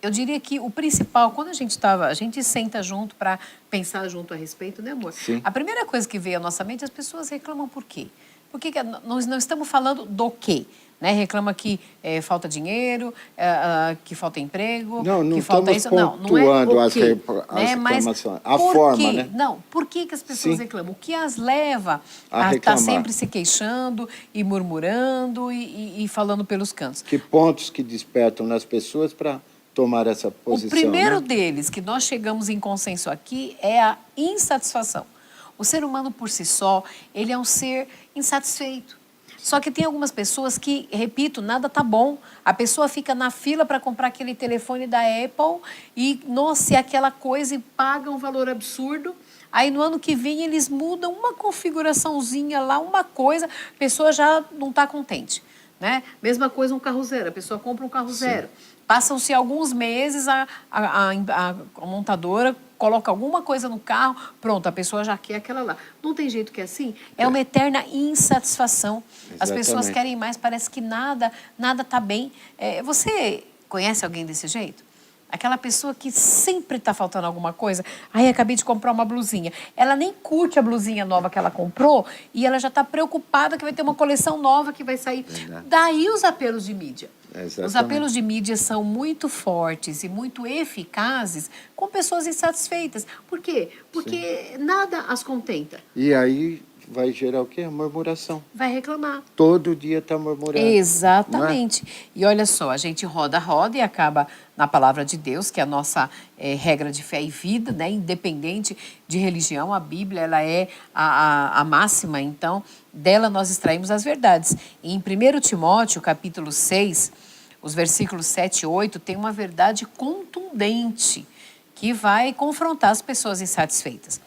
eu diria que o principal, quando a gente senta junto para pensar junto a respeito, né, amor? Sim. A primeira coisa que veio à nossa mente, as pessoas reclamam por quê? Porque nós não estamos falando do quê? Né? Reclama que falta dinheiro, que falta emprego, que falta isso. Não é o quê, as reclamações, a por forma, quê? né? Não, por que as pessoas reclamam? O que as leva a estar sempre se queixando e murmurando e falando pelos cantos? Que pontos que despertam nas pessoas para tomar essa posição? O primeiro deles, que nós chegamos em consenso aqui, é a insatisfação. O ser humano, por si só, ele é um ser insatisfeito. Só que tem algumas pessoas que, repito, nada tá bom. A pessoa fica na fila para comprar aquele telefone da Apple e, nossa, é aquela coisa e paga um valor absurdo. Aí, no ano que vem, eles mudam uma configuraçãozinha lá, uma coisa, a pessoa já não está contente. Né? Mesma coisa um carro zero. A pessoa compra um carro zero. Passam-se alguns meses, a montadora coloca alguma coisa no carro, pronto, a pessoa já quer aquela lá. Não tem jeito que é assim? É uma eterna insatisfação. Exatamente. As pessoas querem mais, parece que nada está bem. Você conhece alguém desse jeito? Aquela pessoa que sempre está faltando alguma coisa. Aí, acabei de comprar uma blusinha. Ela nem curte a blusinha nova que ela comprou e ela já está preocupada que vai ter uma coleção nova que vai sair. Daí os apelos de mídia. Exatamente. Os apelos de mídia são muito fortes e muito eficazes com pessoas insatisfeitas. Por quê? Porque nada as contenta. E aí vai gerar o quê? A murmuração. Vai reclamar. Todo dia está murmurando. Exatamente. E olha só, a gente roda e acaba na palavra de Deus, que é a nossa regra de fé e vida, né? Independente de religião, a Bíblia ela é a máxima, então dela nós extraímos as verdades. E em 1 Timóteo, capítulo 6, os versículos 7 e 8, tem uma verdade contundente que vai confrontar as pessoas insatisfeitas.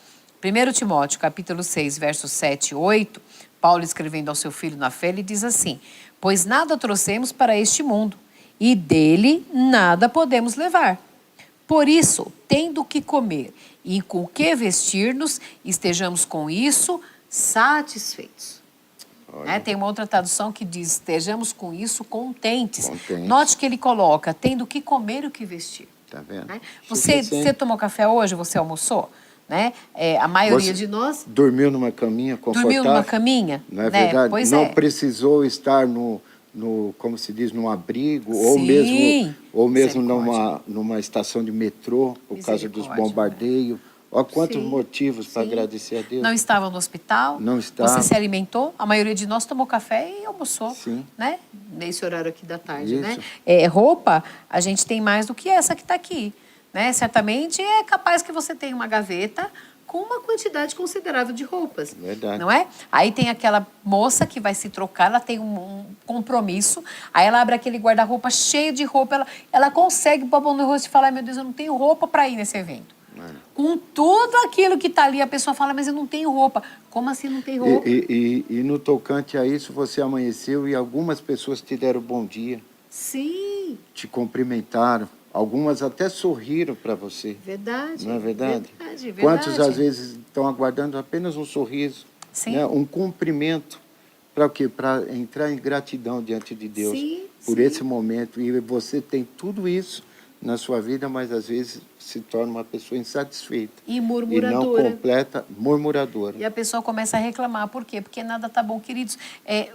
1 Timóteo, capítulo 6, versos 7 e 8, Paulo escrevendo ao seu filho na fé, ele diz assim: pois nada trouxemos para este mundo, e dele nada podemos levar. Por isso, tendo o que comer e com o que vestir-nos, estejamos com isso satisfeitos. Tem uma outra tradução que diz, estejamos com isso contentes. Note que ele coloca, tendo o que comer e o que vestir. Tá vendo? Né? Você tomou café hoje? Você almoçou? Né? A maioria de nós... Dormiu numa caminha confortável? Dormiu numa caminha? Não é verdade? Pois não precisou estar como se diz, num abrigo, ou mesmo numa estação de metrô, por causa dos bombardeios. Olha quantos motivos para agradecer a Deus. Não estava no hospital? Não estava. Você se alimentou? A maioria de nós tomou café e almoçou. Sim. Né? Nesse horário aqui da tarde. Isso. Né? Roupa, a gente tem mais do que essa que está aqui. Né? Certamente é capaz que você tenha uma gaveta com uma quantidade considerável de roupas. Verdade. Não é? Aí tem aquela moça que vai se trocar, ela tem um compromisso, aí ela abre aquele guarda-roupa cheio de roupa, ela consegue pôr a mão no rosto e falar, meu Deus, eu não tenho roupa para ir nesse evento. Com tudo aquilo que está ali, a pessoa fala, mas eu não tenho roupa. Como assim não tem roupa? E no tocante a isso, você amanheceu e algumas pessoas te deram bom dia. Sim. Te cumprimentaram. Algumas até sorriram para você. Verdade. Não é verdade? Verdade. Quantos, às vezes, estão aguardando apenas um sorriso, né? Um cumprimento. Para o quê? Para entrar em gratidão diante de Deus por esse momento. E você tem tudo isso na sua vida, mas às vezes se torna uma pessoa insatisfeita. E murmuradora. E não completa, murmuradora. E a pessoa começa a reclamar. Por quê? Porque nada está bom, queridos.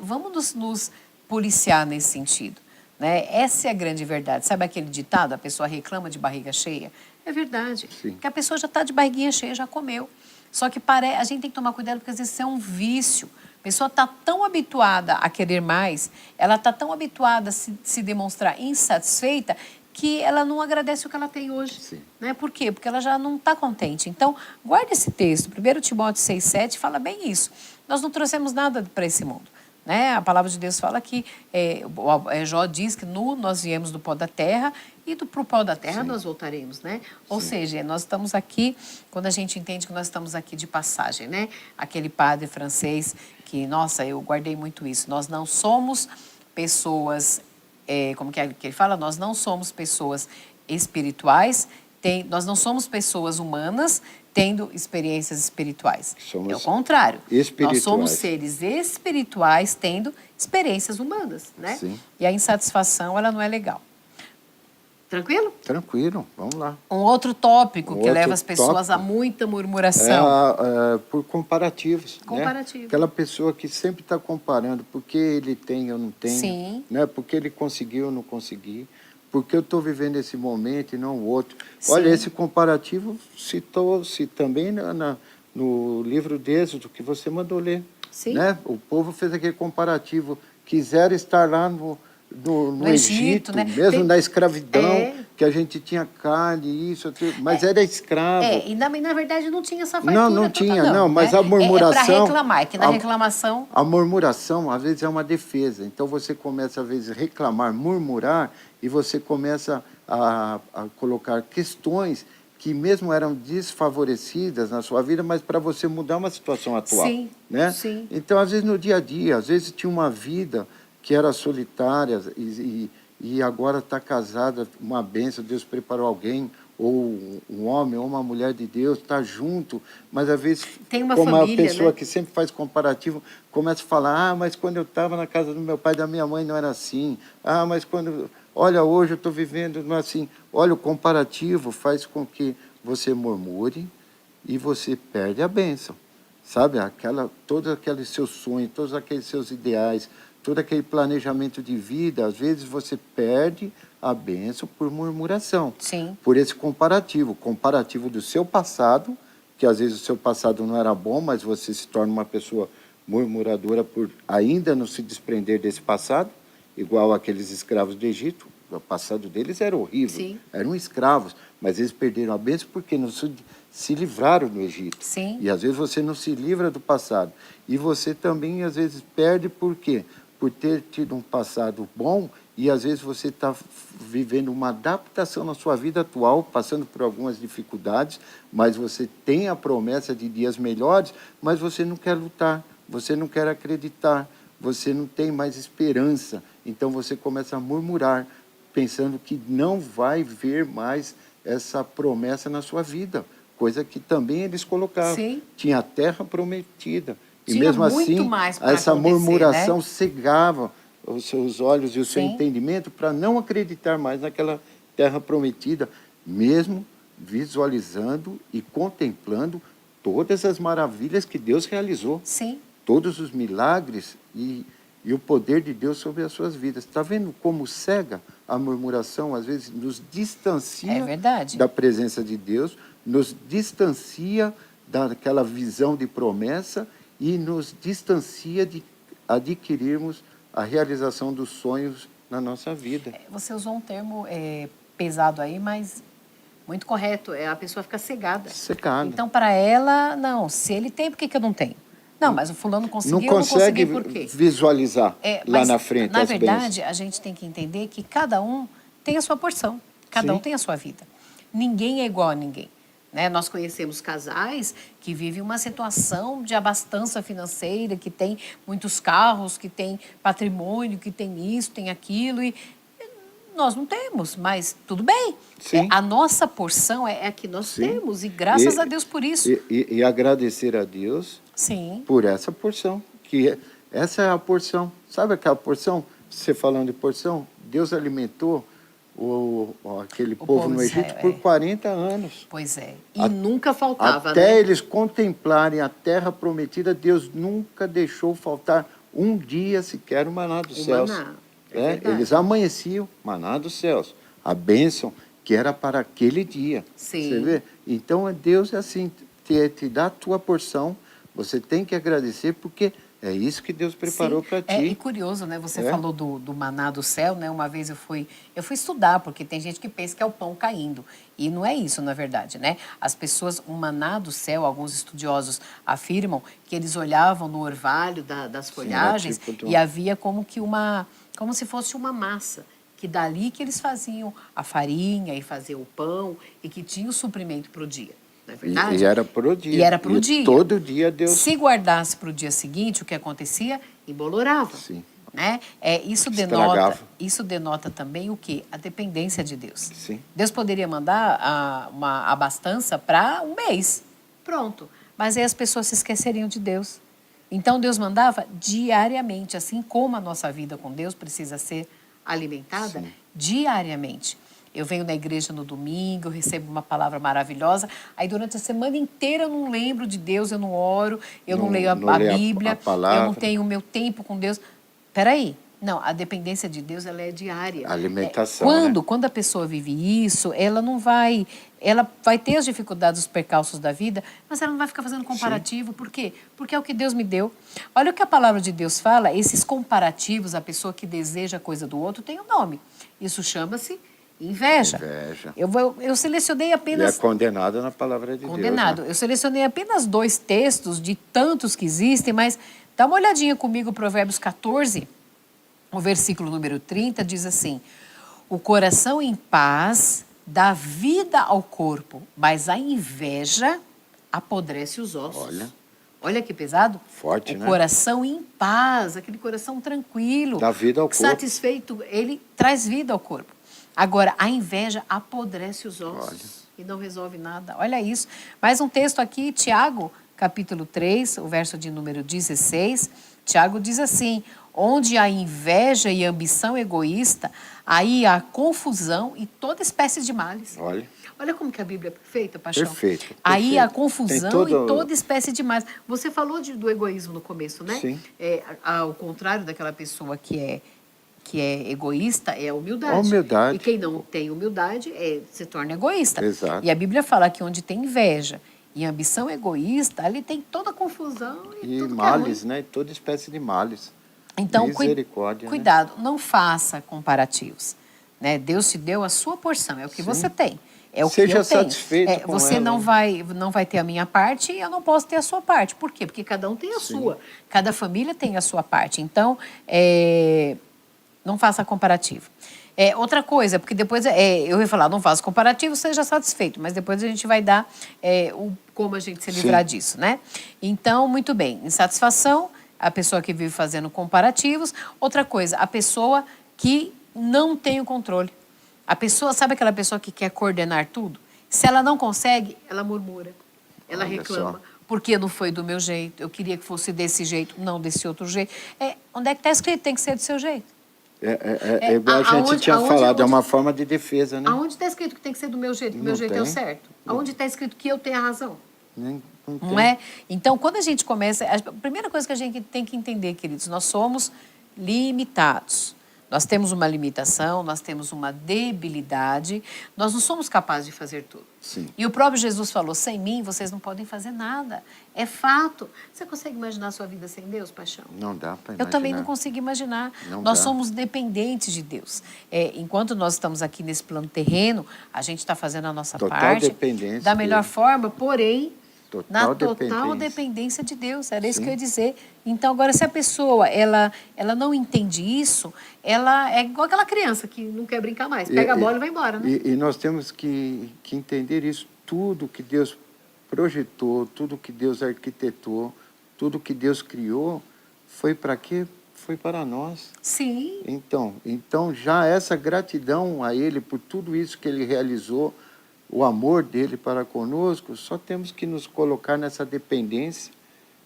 Vamos nos policiar nesse sentido. Né? Essa é a grande verdade. Sabe aquele ditado, a pessoa reclama de barriga cheia? É verdade. Sim. Porque a pessoa já está de barriguinha cheia, já comeu. Só que a gente tem que tomar cuidado, porque às vezes isso é um vício. A pessoa está tão habituada a querer mais, ela está tão habituada a se demonstrar insatisfeita, que ela não agradece o que ela tem hoje. Sim. Né? Por quê? Porque ela já não está contente. Então, guarde esse texto. 1 Timóteo 6,7 fala bem isso. Nós não trouxemos nada para esse mundo. Né? A palavra de Deus fala que, Jó diz que nós viemos do pó da terra e pro pó da terra nós voltaremos. Né? Ou seja, nós estamos aqui, quando a gente entende que nós estamos aqui de passagem. Né? Aquele padre francês que, nossa, eu guardei muito isso. Nós não somos pessoas... como que ele fala? Nós não somos pessoas espirituais, nós não somos pessoas humanas tendo experiências espirituais. É o contrário. Nós somos seres espirituais tendo experiências humanas, né? Sim. E a insatisfação, ela não é legal. Tranquilo? Tranquilo, vamos lá. Um outro tópico que leva as pessoas a muita murmuração. Por comparativos. Comparativo. Né? Aquela pessoa que sempre está comparando, porque ele tem, eu não tenho. Sim. Né? Porque ele conseguiu, eu não consegui. Porque eu estou vivendo esse momento e não o outro. Sim. Olha, esse comparativo citou-se também no livro de Êxodo, que você mandou ler. Sim. Né? O povo fez aquele comparativo. Quiseram estar lá no Egito, né? Mesmo na escravidão, que a gente tinha carne, isso, mas era escravo. E na verdade não tinha essa fartura não toda, tinha, não, mas né? a murmuração... É para reclamar, que na reclamação... A murmuração, às vezes, é uma defesa. Então, você começa, às vezes, a reclamar, murmurar, e você começa a colocar questões que mesmo eram desfavorecidas na sua vida, mas para você mudar uma situação atual. Sim, né? sim. Então, às vezes, no dia a dia, às vezes tinha uma vida que era solitária e agora está casada, uma bênção, Deus preparou alguém, ou um homem, ou uma mulher de Deus, está junto, mas às vezes, tem uma como família, a pessoa, né? que sempre faz comparativo, começa a falar, mas quando eu estava na casa do meu pai e da minha mãe não era assim, mas quando, olha, hoje eu estou vivendo, não é assim. Olha, o comparativo faz com que você murmure e você perde a bênção, sabe? Todos aqueles seus sonhos, todos aqueles seus ideais, todo aquele planejamento de vida, às vezes você perde a bênção por murmuração. Sim. Por esse comparativo do seu passado que às vezes o seu passado não era bom, mas você se torna uma pessoa murmuradora por ainda não se desprender desse passado, igual aqueles escravos do Egito. O passado deles era horrível, Sim. eram escravos, mas eles perderam a bênção porque não se livraram do Egito. Sim. E às vezes você não se livra do passado. E você também às vezes perde por quê? Por ter tido um passado bom e às vezes você está vivendo uma adaptação na sua vida atual, passando por algumas dificuldades, mas você tem a promessa de dias melhores, mas você não quer lutar, você não quer acreditar, você não tem mais esperança. Então você começa a murmurar, pensando que não vai ver mais essa promessa na sua vida, coisa que também eles colocavam. Sim. Tinha a terra prometida. E Tinha mesmo muito assim, mais pra essa acontecer, murmuração né? cegava os seus olhos e o seu Sim. entendimento para não acreditar mais naquela terra prometida, mesmo visualizando e contemplando todas as maravilhas que Deus realizou, Sim. todos os milagres e o poder de Deus sobre as suas vidas. Está vendo como cega a murmuração, às vezes, nos distancia É verdade. da presença de Deus, nos distancia daquela visão de promessa e nos distancia de adquirirmos a realização dos sonhos na nossa vida. Você usou um termo pesado aí, mas muito correto. A pessoa fica cegada. Secada. Então, para ela, não, se ele tem, por que eu não tenho? Não, mas o fulano conseguiu, Não eu não consegue consegui, por quê? visualizar lá Mas, na frente na as verdade, a gente tem que entender que cada um tem a sua porção. Cada Sim. um tem a sua vida. Ninguém é igual a ninguém. Né? Nós conhecemos casais que vivem uma situação de abastança financeira, que tem muitos carros, que tem patrimônio, que tem isso, tem aquilo, e nós não temos, mas tudo bem. Sim. A nossa porção é a que nós Sim. temos, e graças E- a Deus por isso. E agradecer a Deus Sim, por essa porção, essa é a porção. Sabe aquela porção? Você falando de porção, Deus alimentou aquele povo povo no de Egito Israel, por é. 40 anos. pois é. E nunca faltava, Até né? eles contemplarem a terra prometida, Deus nunca deixou faltar um dia sequer o maná dos O céus. maná, é verdade. Eles amanheciam, maná dos céus, a bênção que era para aquele dia. Sim. Você vê? Então, Deus é assim, te dá a tua porção, você tem que agradecer, porque é isso que Deus preparou Sim. para ti. E curioso, né? Você É. falou do maná do céu, né? Uma vez eu fui estudar, porque tem gente que pensa que é o pão caindo. E não é isso, na verdade, né? As pessoas, o maná do céu, alguns estudiosos afirmam que eles olhavam no orvalho das folhagens tipo e havia como se fosse uma massa. Que dali que eles faziam a farinha e faziam o pão e que tinha o suprimento para o dia. Não é verdade? E era pro dia. E era pro dia. Todo dia Deus... Se guardasse para o dia seguinte, o que acontecia? Embolorava. Sim. Né? Isso Estragava. denota também o quê? A dependência de Deus. Sim. Deus poderia mandar uma abastança para um mês. Pronto. Mas aí as pessoas se esqueceriam de Deus. Então Deus mandava diariamente, assim como a nossa vida com Deus precisa ser alimentada Sim. diariamente. Eu venho na igreja no domingo, eu recebo uma palavra maravilhosa, aí durante a semana inteira eu não lembro de Deus, eu não oro, eu não leio a lê a Bíblia, palavra. eu não tenho o meu tempo com Deus. Peraí, não, a dependência de Deus ela é diária. Alimentação, Quando a pessoa vive isso, ela vai ter as dificuldades, os percalços da vida, mas ela não vai ficar fazendo comparativo. Por quê? Porque é o que Deus me deu. Olha o que a palavra de Deus fala, esses comparativos, a pessoa que deseja a coisa do outro tem um nome. Isso chama-se inveja. Inveja. Eu selecionei E é apenas... condenado na palavra de Condenado. Deus. Né? Eu selecionei apenas 2 textos de tantos que existem, mas dá uma olhadinha comigo, Provérbios 14, o versículo número 30, diz assim: o coração em paz dá vida ao corpo, mas a inveja apodrece os ossos. Olha que pesado. Forte, o né? coração em paz, aquele coração tranquilo. Dá vida ao corpo. Satisfeito, ele traz vida ao corpo. Agora, a inveja apodrece os ossos e não resolve nada. Olha isso. Mais um texto aqui, Tiago, capítulo 3, o verso de número 16. Tiago diz assim: onde há inveja e ambição egoísta, aí há confusão e toda espécie de males. Olha como que a Bíblia é perfeita, Paixão. Perfeito. Aí há Tem confusão e toda espécie de males. Você falou do egoísmo no começo, né? Sim. Ao contrário daquela pessoa que é egoísta, é a humildade. A humildade. E quem não tem humildade se torna egoísta. Exato. E a Bíblia fala que onde tem inveja E a ambição egoísta, ali tem toda a confusão e E tudo males, que é ruim. né? Toda espécie de males. Então, Misericórdia, né? cuidado, não faça comparativos. Né? Deus te deu a sua porção, é o que você tem. É o Seja que eu tenho. satisfeito com você ela, não né? vai ter a minha parte e eu não posso ter a sua parte. Por quê? Porque cada um tem a sua. Cada família tem a sua parte. Então, não faça comparativo. Outra coisa, porque depois eu ia falar, não faça comparativo, seja satisfeito, mas depois a gente vai dar como a gente se livrar disso, né? Então, muito bem, insatisfação, a pessoa que vive fazendo comparativos. Outra coisa, a pessoa que não tem o controle. A pessoa, sabe aquela pessoa que quer coordenar tudo? Se ela não consegue, ela murmura, ela Olha reclama. só. Porque não foi do meu jeito, eu queria que fosse desse jeito, não desse outro jeito. Onde é que está escrito? Tem que ser do seu jeito. Igual a gente tinha falado, é uma forma de defesa, né? Aonde está escrito que tem que ser do meu jeito, que o meu Não jeito é o tem. certo? Aonde está escrito que eu tenho a razão? Não Não é? Então, quando a gente começa... A primeira coisa que a gente tem que entender, queridos, nós somos limitados. Nós temos uma limitação, nós temos uma debilidade, nós não somos capazes de fazer tudo. Sim. E o próprio Jesus falou, sem mim vocês não podem fazer nada. É fato. Você consegue imaginar a sua vida sem Deus, paixão? Não dá para imaginar. Eu também não consigo imaginar. Não nós dá. somos dependentes de Deus. Enquanto nós estamos aqui nesse plano terreno, a gente está fazendo a nossa Total parte dependência da melhor dele. forma, porém, na total dependência. dependência de Deus. Era isso que eu ia dizer. Então, agora, se a pessoa ela não entende isso, ela é igual aquela criança que não quer brincar mais. Pega a bola e vai embora, né? E nós temos que entender isso. Tudo que Deus projetou, tudo que Deus arquitetou, tudo que Deus criou, foi para quê? Foi para nós. Sim. Então, já essa gratidão a Ele por tudo isso que Ele realizou, o amor dele para conosco, só temos que nos colocar nessa dependência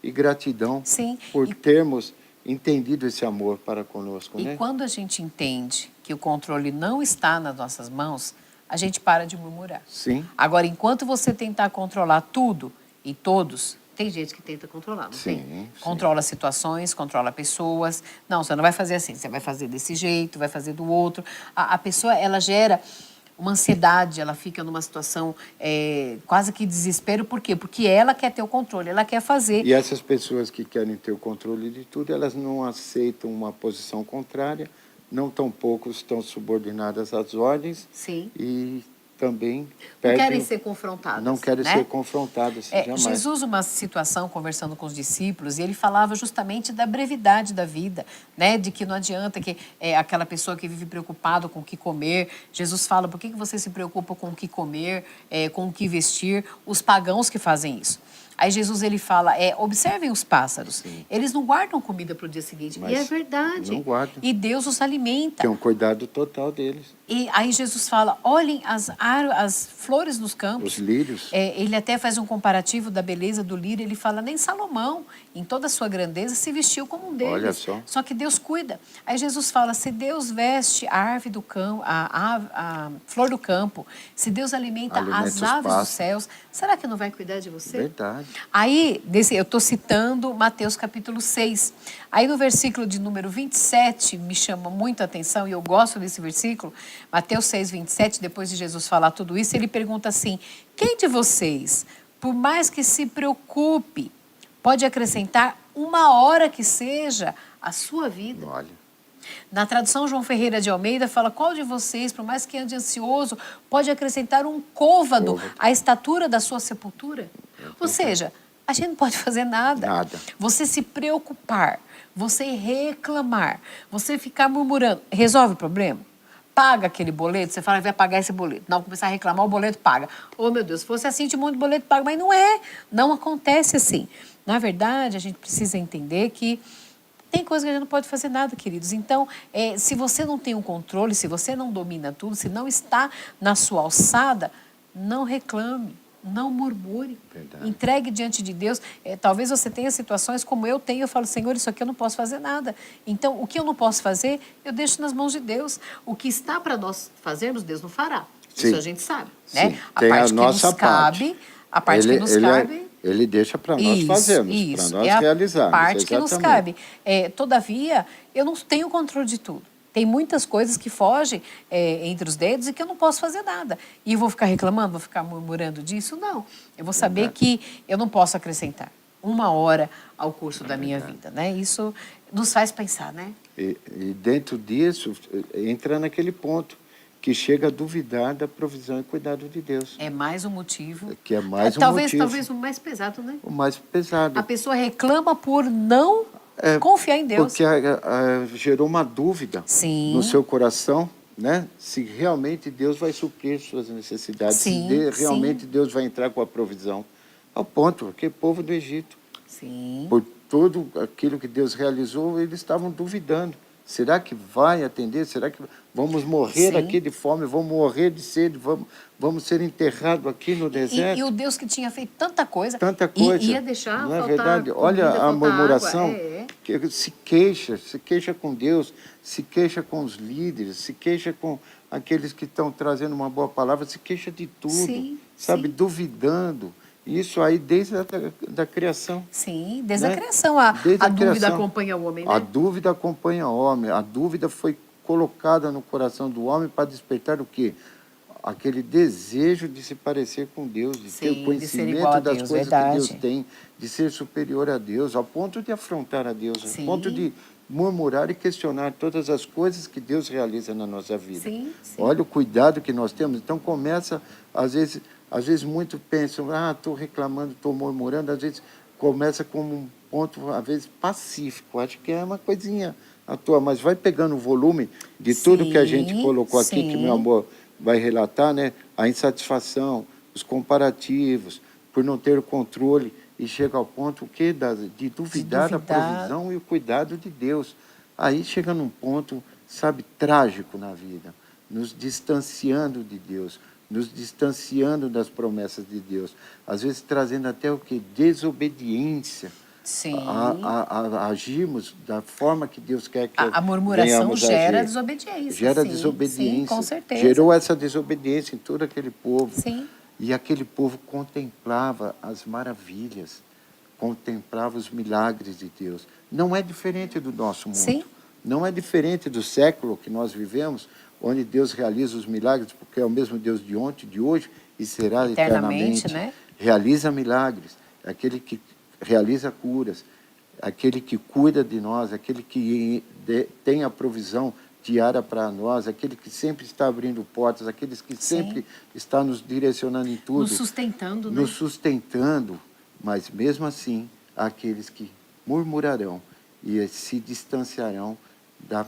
e gratidão Sim. por termos entendido esse amor para conosco, E né? quando a gente entende que o controle não está nas nossas mãos, a gente para de murmurar. Sim. Agora, enquanto você tentar controlar tudo e todos, tem gente que tenta controlar, não Sim, tem? sim. Controla situações, controla pessoas. Não, você não vai fazer assim, você vai fazer desse jeito, vai fazer do outro. A pessoa, ela gera uma ansiedade, ela fica numa situação quase que desespero. Por quê? Porque ela quer ter o controle, ela quer fazer. E essas pessoas que querem ter o controle de tudo, elas não aceitam uma posição contrária, não tão pouco estão subordinadas às ordens. Sim. E também Não querem ser confrontadas. Não querem né? ser confrontadas, jamais. Jesus, uma situação, conversando com os discípulos, e ele falava justamente da brevidade da vida, né? De que não adianta que aquela pessoa que vive preocupado com o que comer. Jesus fala, por que você se preocupa com o que comer, com o que vestir? Os pagãos que fazem isso. Aí Jesus, ele fala, observem os pássaros. Sim. Eles não guardam comida para o dia seguinte. Mas e é verdade. não guardam. E Deus os alimenta. Tem um cuidado total deles. E aí Jesus fala, olhem as flores nos campos. Os lírios. Ele até faz um comparativo da beleza do lírio. Ele fala, nem Salomão, em toda a sua grandeza, se vestiu como um deles. Olha só. Só que Deus cuida. Aí Jesus fala, se Deus veste a árvore do campo, a flor do campo, se Deus alimenta as aves dos céus, será que não vai cuidar de você? Verdade. Aí, eu estou citando Mateus capítulo 6. Aí no versículo de número 27, me chama muito a atenção, e eu gosto desse versículo, Mateus 6, 27, depois de Jesus falar tudo isso, ele pergunta assim, quem de vocês, por mais que se preocupe, pode acrescentar uma hora que seja a sua vida? Olha. Na tradução João Ferreira de Almeida fala, qual de vocês, por mais que ande ansioso, pode acrescentar um côvado à estatura da sua sepultura? Ou seja, a gente não pode fazer nada. Nada. Você se preocupar, você reclamar, você ficar murmurando, resolve o problema? Paga aquele boleto, você fala, vai pagar esse boleto. Não, começar a reclamar, o boleto paga. Oh, meu Deus, se fosse assim, tinha um monte de boleto paga. Mas não é, não acontece assim. Na verdade, a gente precisa entender que tem coisa que a gente não pode fazer nada, queridos. Então, se você não tem um controle, se você não domina tudo, se não está na sua alçada, não reclame, não murmure. Verdade. Entregue diante de Deus. Talvez você tenha situações como eu tenho, eu falo, Senhor, isso aqui eu não posso fazer nada. Então, o que eu não posso fazer, eu deixo nas mãos de Deus. O que está para nós fazermos, Deus não fará. Sim. Isso a gente sabe. Né? A Tem parte a nossa que nos cabe, a parte que nos cabe... Ele deixa para nós fazermos, para nós a realizarmos. Parte que nos cabe. Todavia, eu não tenho controle de tudo. Tem muitas coisas que fogem entre os dedos e que eu não posso fazer nada. E eu vou ficar reclamando, vou ficar murmurando disso? Não. Eu vou saber que eu não posso acrescentar 1 hora ao curso da minha vida, né? Isso nos faz pensar, né? E dentro disso, entra naquele ponto que chega a duvidar da provisão e cuidado de Deus. É mais um motivo. Que é mais um talvez, motivo. Talvez o mais pesado, né? O mais pesado. A pessoa reclama por não confiar em Deus. Porque gerou uma dúvida Sim. no seu coração, né? Se realmente Deus vai suprir suas necessidades, Sim, se realmente Deus vai entrar com a provisão. Ao ponto, porque o povo do Egito, Sim. por tudo aquilo que Deus realizou, eles estavam duvidando. Será que vai atender? Será que vamos morrer Sim. aqui de fome? Vamos morrer de sede? Vamos ser enterrados aqui no deserto? E o Deus que tinha feito tanta coisa, ia deixar não é faltar verdade? comida, Olha a faltar murmuração, água. que se queixa com Deus, se queixa com os líderes, se queixa com aqueles que estão trazendo uma boa palavra, se queixa de tudo, Sim, sabe? sim. Duvidando. Isso aí desde da criação. Sim, desde né? a criação. Desde A a dúvida criação. acompanha o homem, né? A dúvida acompanha o homem. A dúvida foi colocada no coração do homem para despertar o quê? Aquele desejo de se parecer com Deus, de ter Sim, o de ser igual conhecimento a das Deus, coisas verdade. que Deus tem, de ser superior a Deus, ao ponto de afrontar a Deus, Sim. ao ponto de murmurar e questionar todas as coisas que Deus realiza na nossa vida. Sim, sim. Olha o cuidado que nós temos. Então começa, às vezes muitos pensam, estou reclamando, estou murmurando, às vezes começa como um ponto, às vezes, pacífico. Acho que é uma coisinha à toa, mas vai pegando o volume de tudo que a gente colocou aqui, que meu amor vai relatar, né? A insatisfação, os comparativos, por não ter o controle, e chega ao ponto de duvidar da provisão e o cuidado de Deus. Aí chega num ponto, sabe, trágico na vida, nos distanciando de Deus, nos distanciando das promessas de Deus, às vezes trazendo até o que? Desobediência. Sim. Agimos da forma que Deus quer que A murmuração gera agir. desobediência. Gera sim, desobediência. Sim, com certeza. Gerou essa desobediência em todo aquele povo. Sim. E aquele povo contemplava as maravilhas, contemplava os milagres de Deus. Não é diferente do nosso mundo. Sim. Não é diferente do século que nós vivemos, onde Deus realiza os milagres, porque é o mesmo Deus de ontem, de hoje e será eternamente. Né? Realiza milagres, é aquele que realiza curas, aquele que cuida de nós, aquele que tem a provisão diária para nós, aquele que sempre está abrindo portas, aqueles que sempre está nos direcionando em tudo. Nos sustentando, né? Nos sustentando, mas mesmo assim, há aqueles que murmurarão e se distanciarão da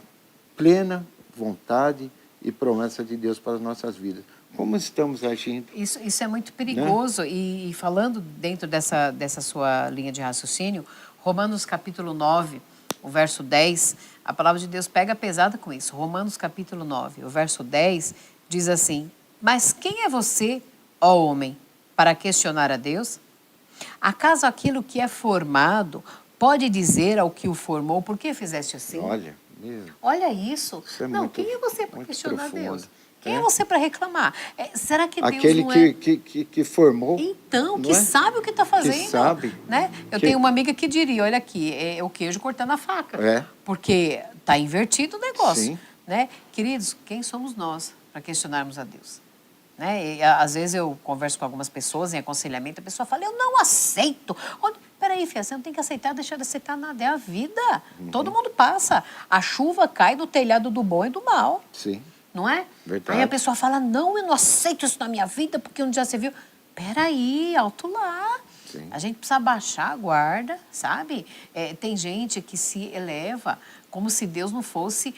plena vontade e promessa de Deus para as nossas vidas. Como estamos agindo? Isso é muito perigoso. Né? E falando dentro dessa sua linha de raciocínio, Romanos capítulo 9, o verso 10, a palavra de Deus pega pesada com isso. Romanos capítulo 9, o verso 10, diz assim: mas quem é você, ó homem, para questionar a Deus? Acaso aquilo que é formado pode dizer ao que o formou, por que fizeste assim? Olha isso. Não, quem é você para questionar profundo. Deus? Quem é você para reclamar? Será que Deus aquele não é... que formou. Então, que sabe o que está fazendo. Que sabe. Né? Eu tenho uma amiga que diria, olha aqui, é o queijo cortando a faca. Porque está invertido o negócio. Sim. Né? Queridos, quem somos nós para questionarmos a Deus? Né? E, às vezes eu converso com algumas pessoas em aconselhamento, a pessoa fala, eu não aceito. Peraí, filha, você não tem que aceitar, deixar de aceitar nada, é a vida. Todo mundo passa. A chuva cai do telhado do bom e do mal. Sim. Não é? Verdade. Aí a pessoa fala, não, eu não aceito isso na minha vida, porque um dia você viu. Peraí, alto lá. Sim. A gente precisa baixar a guarda, sabe? Tem gente que se eleva como se Deus não fosse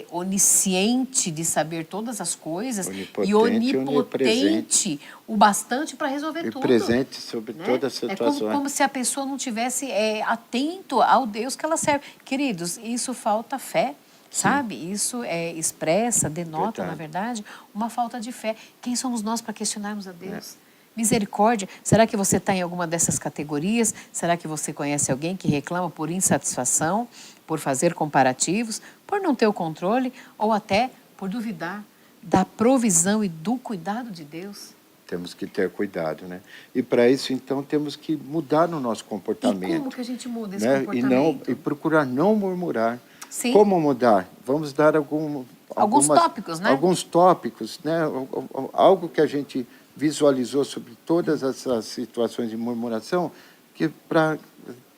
onisciente de saber todas as coisas e onipotente o bastante para resolver tudo. E presente sobre todas as situações. É como se a pessoa não tivesse atento ao Deus que ela serve. Queridos, isso falta fé. Sabe? Isso expressa, denota, na verdade, uma falta de fé. Quem somos nós para questionarmos a Deus? Misericórdia. Será que você está em alguma dessas categorias? Será que você conhece alguém que reclama por insatisfação, por fazer comparativos, por não ter o controle ou até por duvidar da provisão e do cuidado de Deus? Temos que ter cuidado, né? E para isso, então, temos que mudar no nosso comportamento. E como que a gente muda esse comportamento? E procurar não murmurar. Sim. Como mudar? Vamos dar Alguns tópicos, né? Alguns tópicos, né? Algo que a gente visualizou sobre todas essas situações de murmuração, que para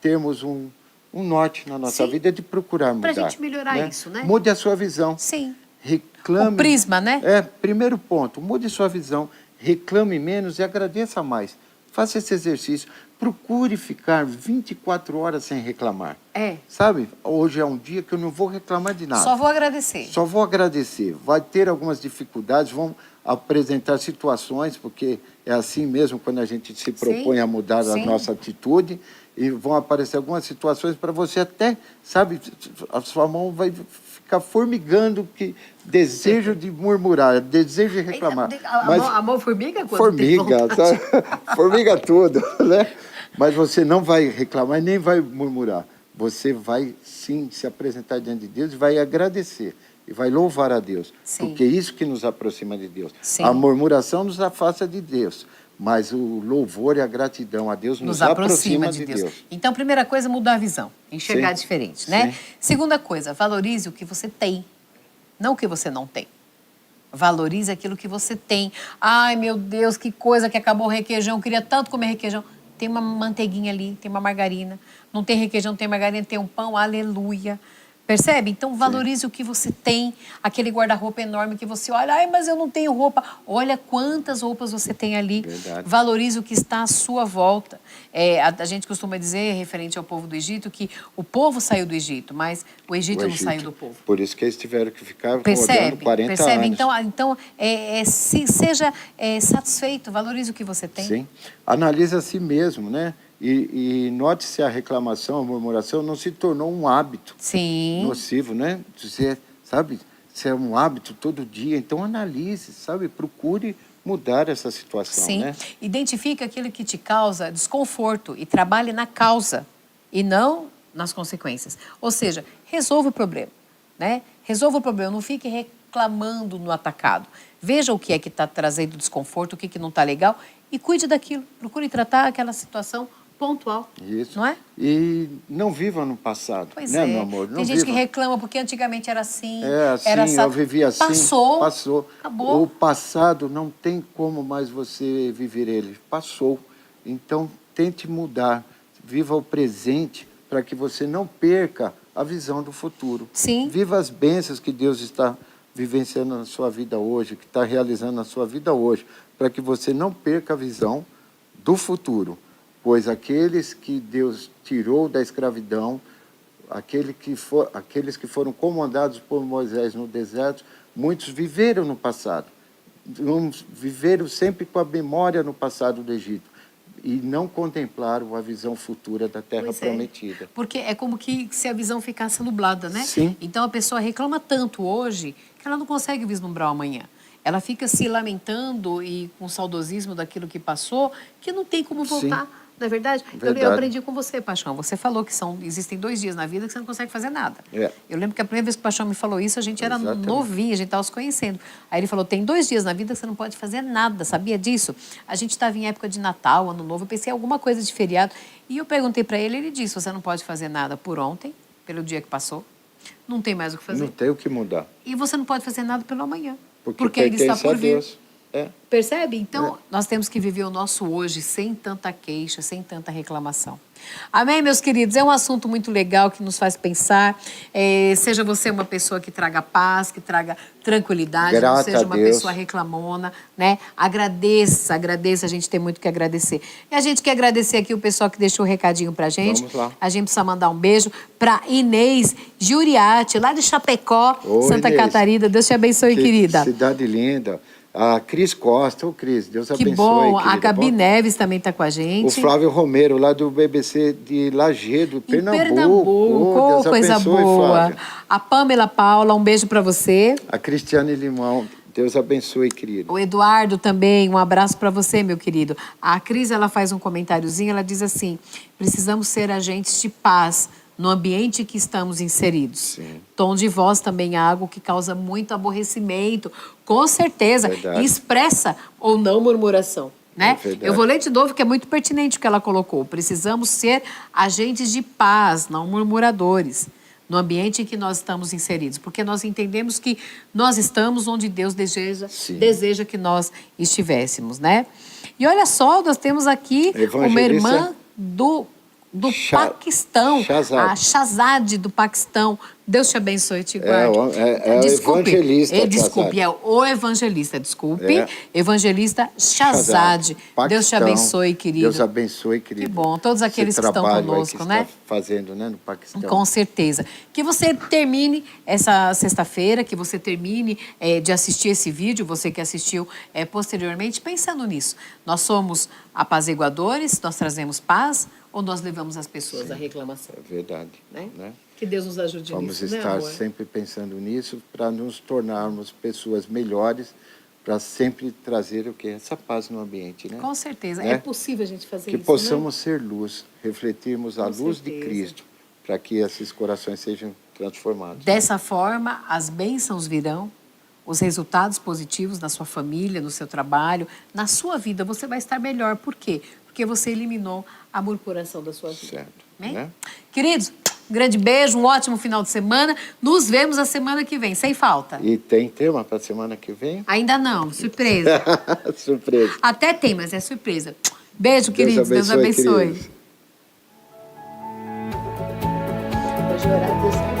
termos um norte na nossa Sim. vida de procurar mudar. Pra gente melhorar isso, né? Mude a sua visão. Sim. Reclame. O prisma, né? Primeiro ponto, mude sua visão, reclame menos e agradeça mais. Faça esse exercício. Procure ficar 24 horas sem reclamar. Sabe? Hoje é um dia que eu não vou reclamar de nada. Só vou agradecer. Só vou agradecer. Vai ter algumas dificuldades, vão apresentar situações, porque é assim mesmo quando a gente se propõe a mudar a nossa atitude, e vão aparecer algumas situações para você até, sabe, a sua mão vai ficar formigando, que desejo de murmurar, desejo de reclamar. A mão formiga? Formiga, sabe? Formiga tudo, né? Mas você não vai reclamar e nem vai murmurar. Você vai, sim, se apresentar diante de Deus e vai agradecer. E vai louvar a Deus. Sim. Porque é isso que nos aproxima de Deus. Sim. A murmuração nos afasta de Deus. Mas o louvor e a gratidão a Deus nos aproxima de Deus. Então, primeira coisa, mudar a visão. Enxergar diferente, né? Sim. Segunda coisa, valorize o que você tem. Não o que você não tem. Valorize aquilo que você tem. Ai, meu Deus, que coisa que acabou o requeijão. Eu queria tanto comer requeijão. Tem uma manteiguinha ali, tem uma margarina. Não tem requeijão, não tem margarina, tem um pão. Aleluia. Percebe? Então, valorize o que você tem. Aquele guarda-roupa enorme que você olha. Ai, mas eu não tenho roupa. Olha quantas roupas você tem ali. Verdade. Valorize o que está à sua volta. A gente costuma dizer, referente ao povo do Egito, que o povo saiu do Egito, mas o Egito não saiu do povo. Por isso que eles tiveram que ficar Percebe? rodando 40 Percebe? anos. Então seja satisfeito. Valorize o que você tem. Sim. Analise a si mesmo, né? E note se a reclamação, a murmuração não se tornou um hábito nocivo, né? Você, sabe, se é um hábito todo dia, então analise, sabe? Procure mudar essa situação, Sim. né? Identifique aquilo que te causa desconforto e trabalhe na causa e não nas consequências. Ou seja, resolva o problema, né? Resolva o problema, não fique reclamando no atacado. Veja o que é que está trazendo desconforto, o que não está legal e cuide daquilo. Procure tratar aquela situação pontual, Isso. não é? E não viva no passado, Pois né, é. meu amor? Não Tem gente viva. que reclama porque antigamente era assim. Assim, era eu vivia assim. Passou. Acabou. O passado não tem como mais você viver ele. Passou. Então, tente mudar. Viva o presente para que você não perca a visão do futuro. Sim. Viva as bênçãos que Deus está vivenciando na sua vida hoje, que está realizando na sua vida hoje, para que você não perca a visão do futuro. Pois aqueles que Deus tirou da escravidão, aqueles que foram comandados por Moisés no deserto, muitos viveram no passado. Viveram sempre com a memória no passado do Egito. E não contemplaram a visão futura da terra prometida. Porque é como que se a visão ficasse nublada, né? Sim. Então a pessoa reclama tanto hoje que ela não consegue vislumbrar o amanhã. Ela fica se lamentando e com saudosismo daquilo que passou, que não tem como voltar. Sim. Não é verdade? Eu aprendi com você, Paixão. Você falou que existem 2 dias na vida que você não consegue fazer nada. Eu lembro que a primeira vez que o Paixão me falou isso, a gente era novinha, a gente estava se conhecendo. Aí ele falou, tem 2 dias na vida que você não pode fazer nada, sabia disso? A gente estava em época de Natal, Ano Novo, eu pensei em alguma coisa de feriado. E eu perguntei para ele, ele disse, você não pode fazer nada por ontem, pelo dia que passou. Não tem mais o que fazer. Não tem o que mudar. E você não pode fazer nada pelo amanhã. Porque ele está por vir. Deus. Percebe? Então, nós temos que viver o nosso hoje sem tanta queixa, sem tanta reclamação. Amém, meus queridos? É um assunto muito legal que nos faz pensar. Seja você uma pessoa que traga paz, que traga tranquilidade, não seja uma pessoa reclamona, né? Agradeça, a gente tem muito que agradecer. E a gente quer agradecer aqui o pessoal que deixou o recadinho pra gente. Vamos lá. A gente precisa mandar um beijo pra Inês Giuriati, lá de Chapecó, Santa Inês. Catarina. Deus te abençoe, querida. Cidade linda. A Cris Costa, Cris, Deus abençoe. Que bom, querida. a Gabi Neves também está com a gente. O Flávio Romero, lá do BBC de Lagedo, Pernambuco. Deus coisa abençoe, boa. Flávio. A Pamela Paula, um beijo para você. A Cristiane Limão, Deus abençoe, querido. O Eduardo também, um abraço para você, meu querido. A Cris, ela faz um comentáriozinho, ela diz assim, precisamos ser agentes de paz no ambiente que estamos inseridos. Sim. Tom de voz também é algo que causa muito aborrecimento, com certeza, e expressa ou não murmuração. Né? Eu vou ler de novo, que é muito pertinente o que ela colocou. Precisamos ser agentes de paz, não murmuradores. no ambiente em que nós estamos inseridos, porque nós entendemos que nós estamos onde Deus deseja que nós estivéssemos, né? E olha só, nós temos aqui uma irmã do Paquistão, a Shahzad do Paquistão. Deus te abençoe e te guarde. É o evangelista. Desculpe, é o evangelista, desculpe. Evangelista Shahzad. Deus te abençoe, querido. Deus abençoe, querido. Que bom, todos aqueles que estão conosco, que né? Está fazendo, né, no Paquistão. Com certeza. Que você termine essa sexta-feira, que você termine de assistir esse vídeo, você que assistiu posteriormente, pensando nisso. Nós somos apaziguadores, nós trazemos paz, ou nós levamos as pessoas à reclamação? É verdade. Né? Que Deus nos ajude Vamos nisso, estar né, amor? sempre pensando nisso para nos tornarmos pessoas melhores, para sempre trazer o quê? Essa paz no ambiente, né? Com certeza. Né? É possível a gente fazer que isso, possamos ser luz, refletirmos a Com luz certeza. de Cristo, para que esses corações sejam transformados. Dessa forma, as bênçãos virão, os resultados positivos na sua família, no seu trabalho, na sua vida, você vai estar melhor. Por quê? Porque você eliminou a murmuração da sua vida. Certo. Amém? Né? Queridos, um grande beijo, um ótimo final de semana. Nos vemos a semana que vem, sem falta. E tem tema para a semana que vem? Ainda não, surpresa. Surpresa. Até tem, mas é surpresa. Beijo, Deus queridos. Deus abençoe. queridos. Vou chorar, Deus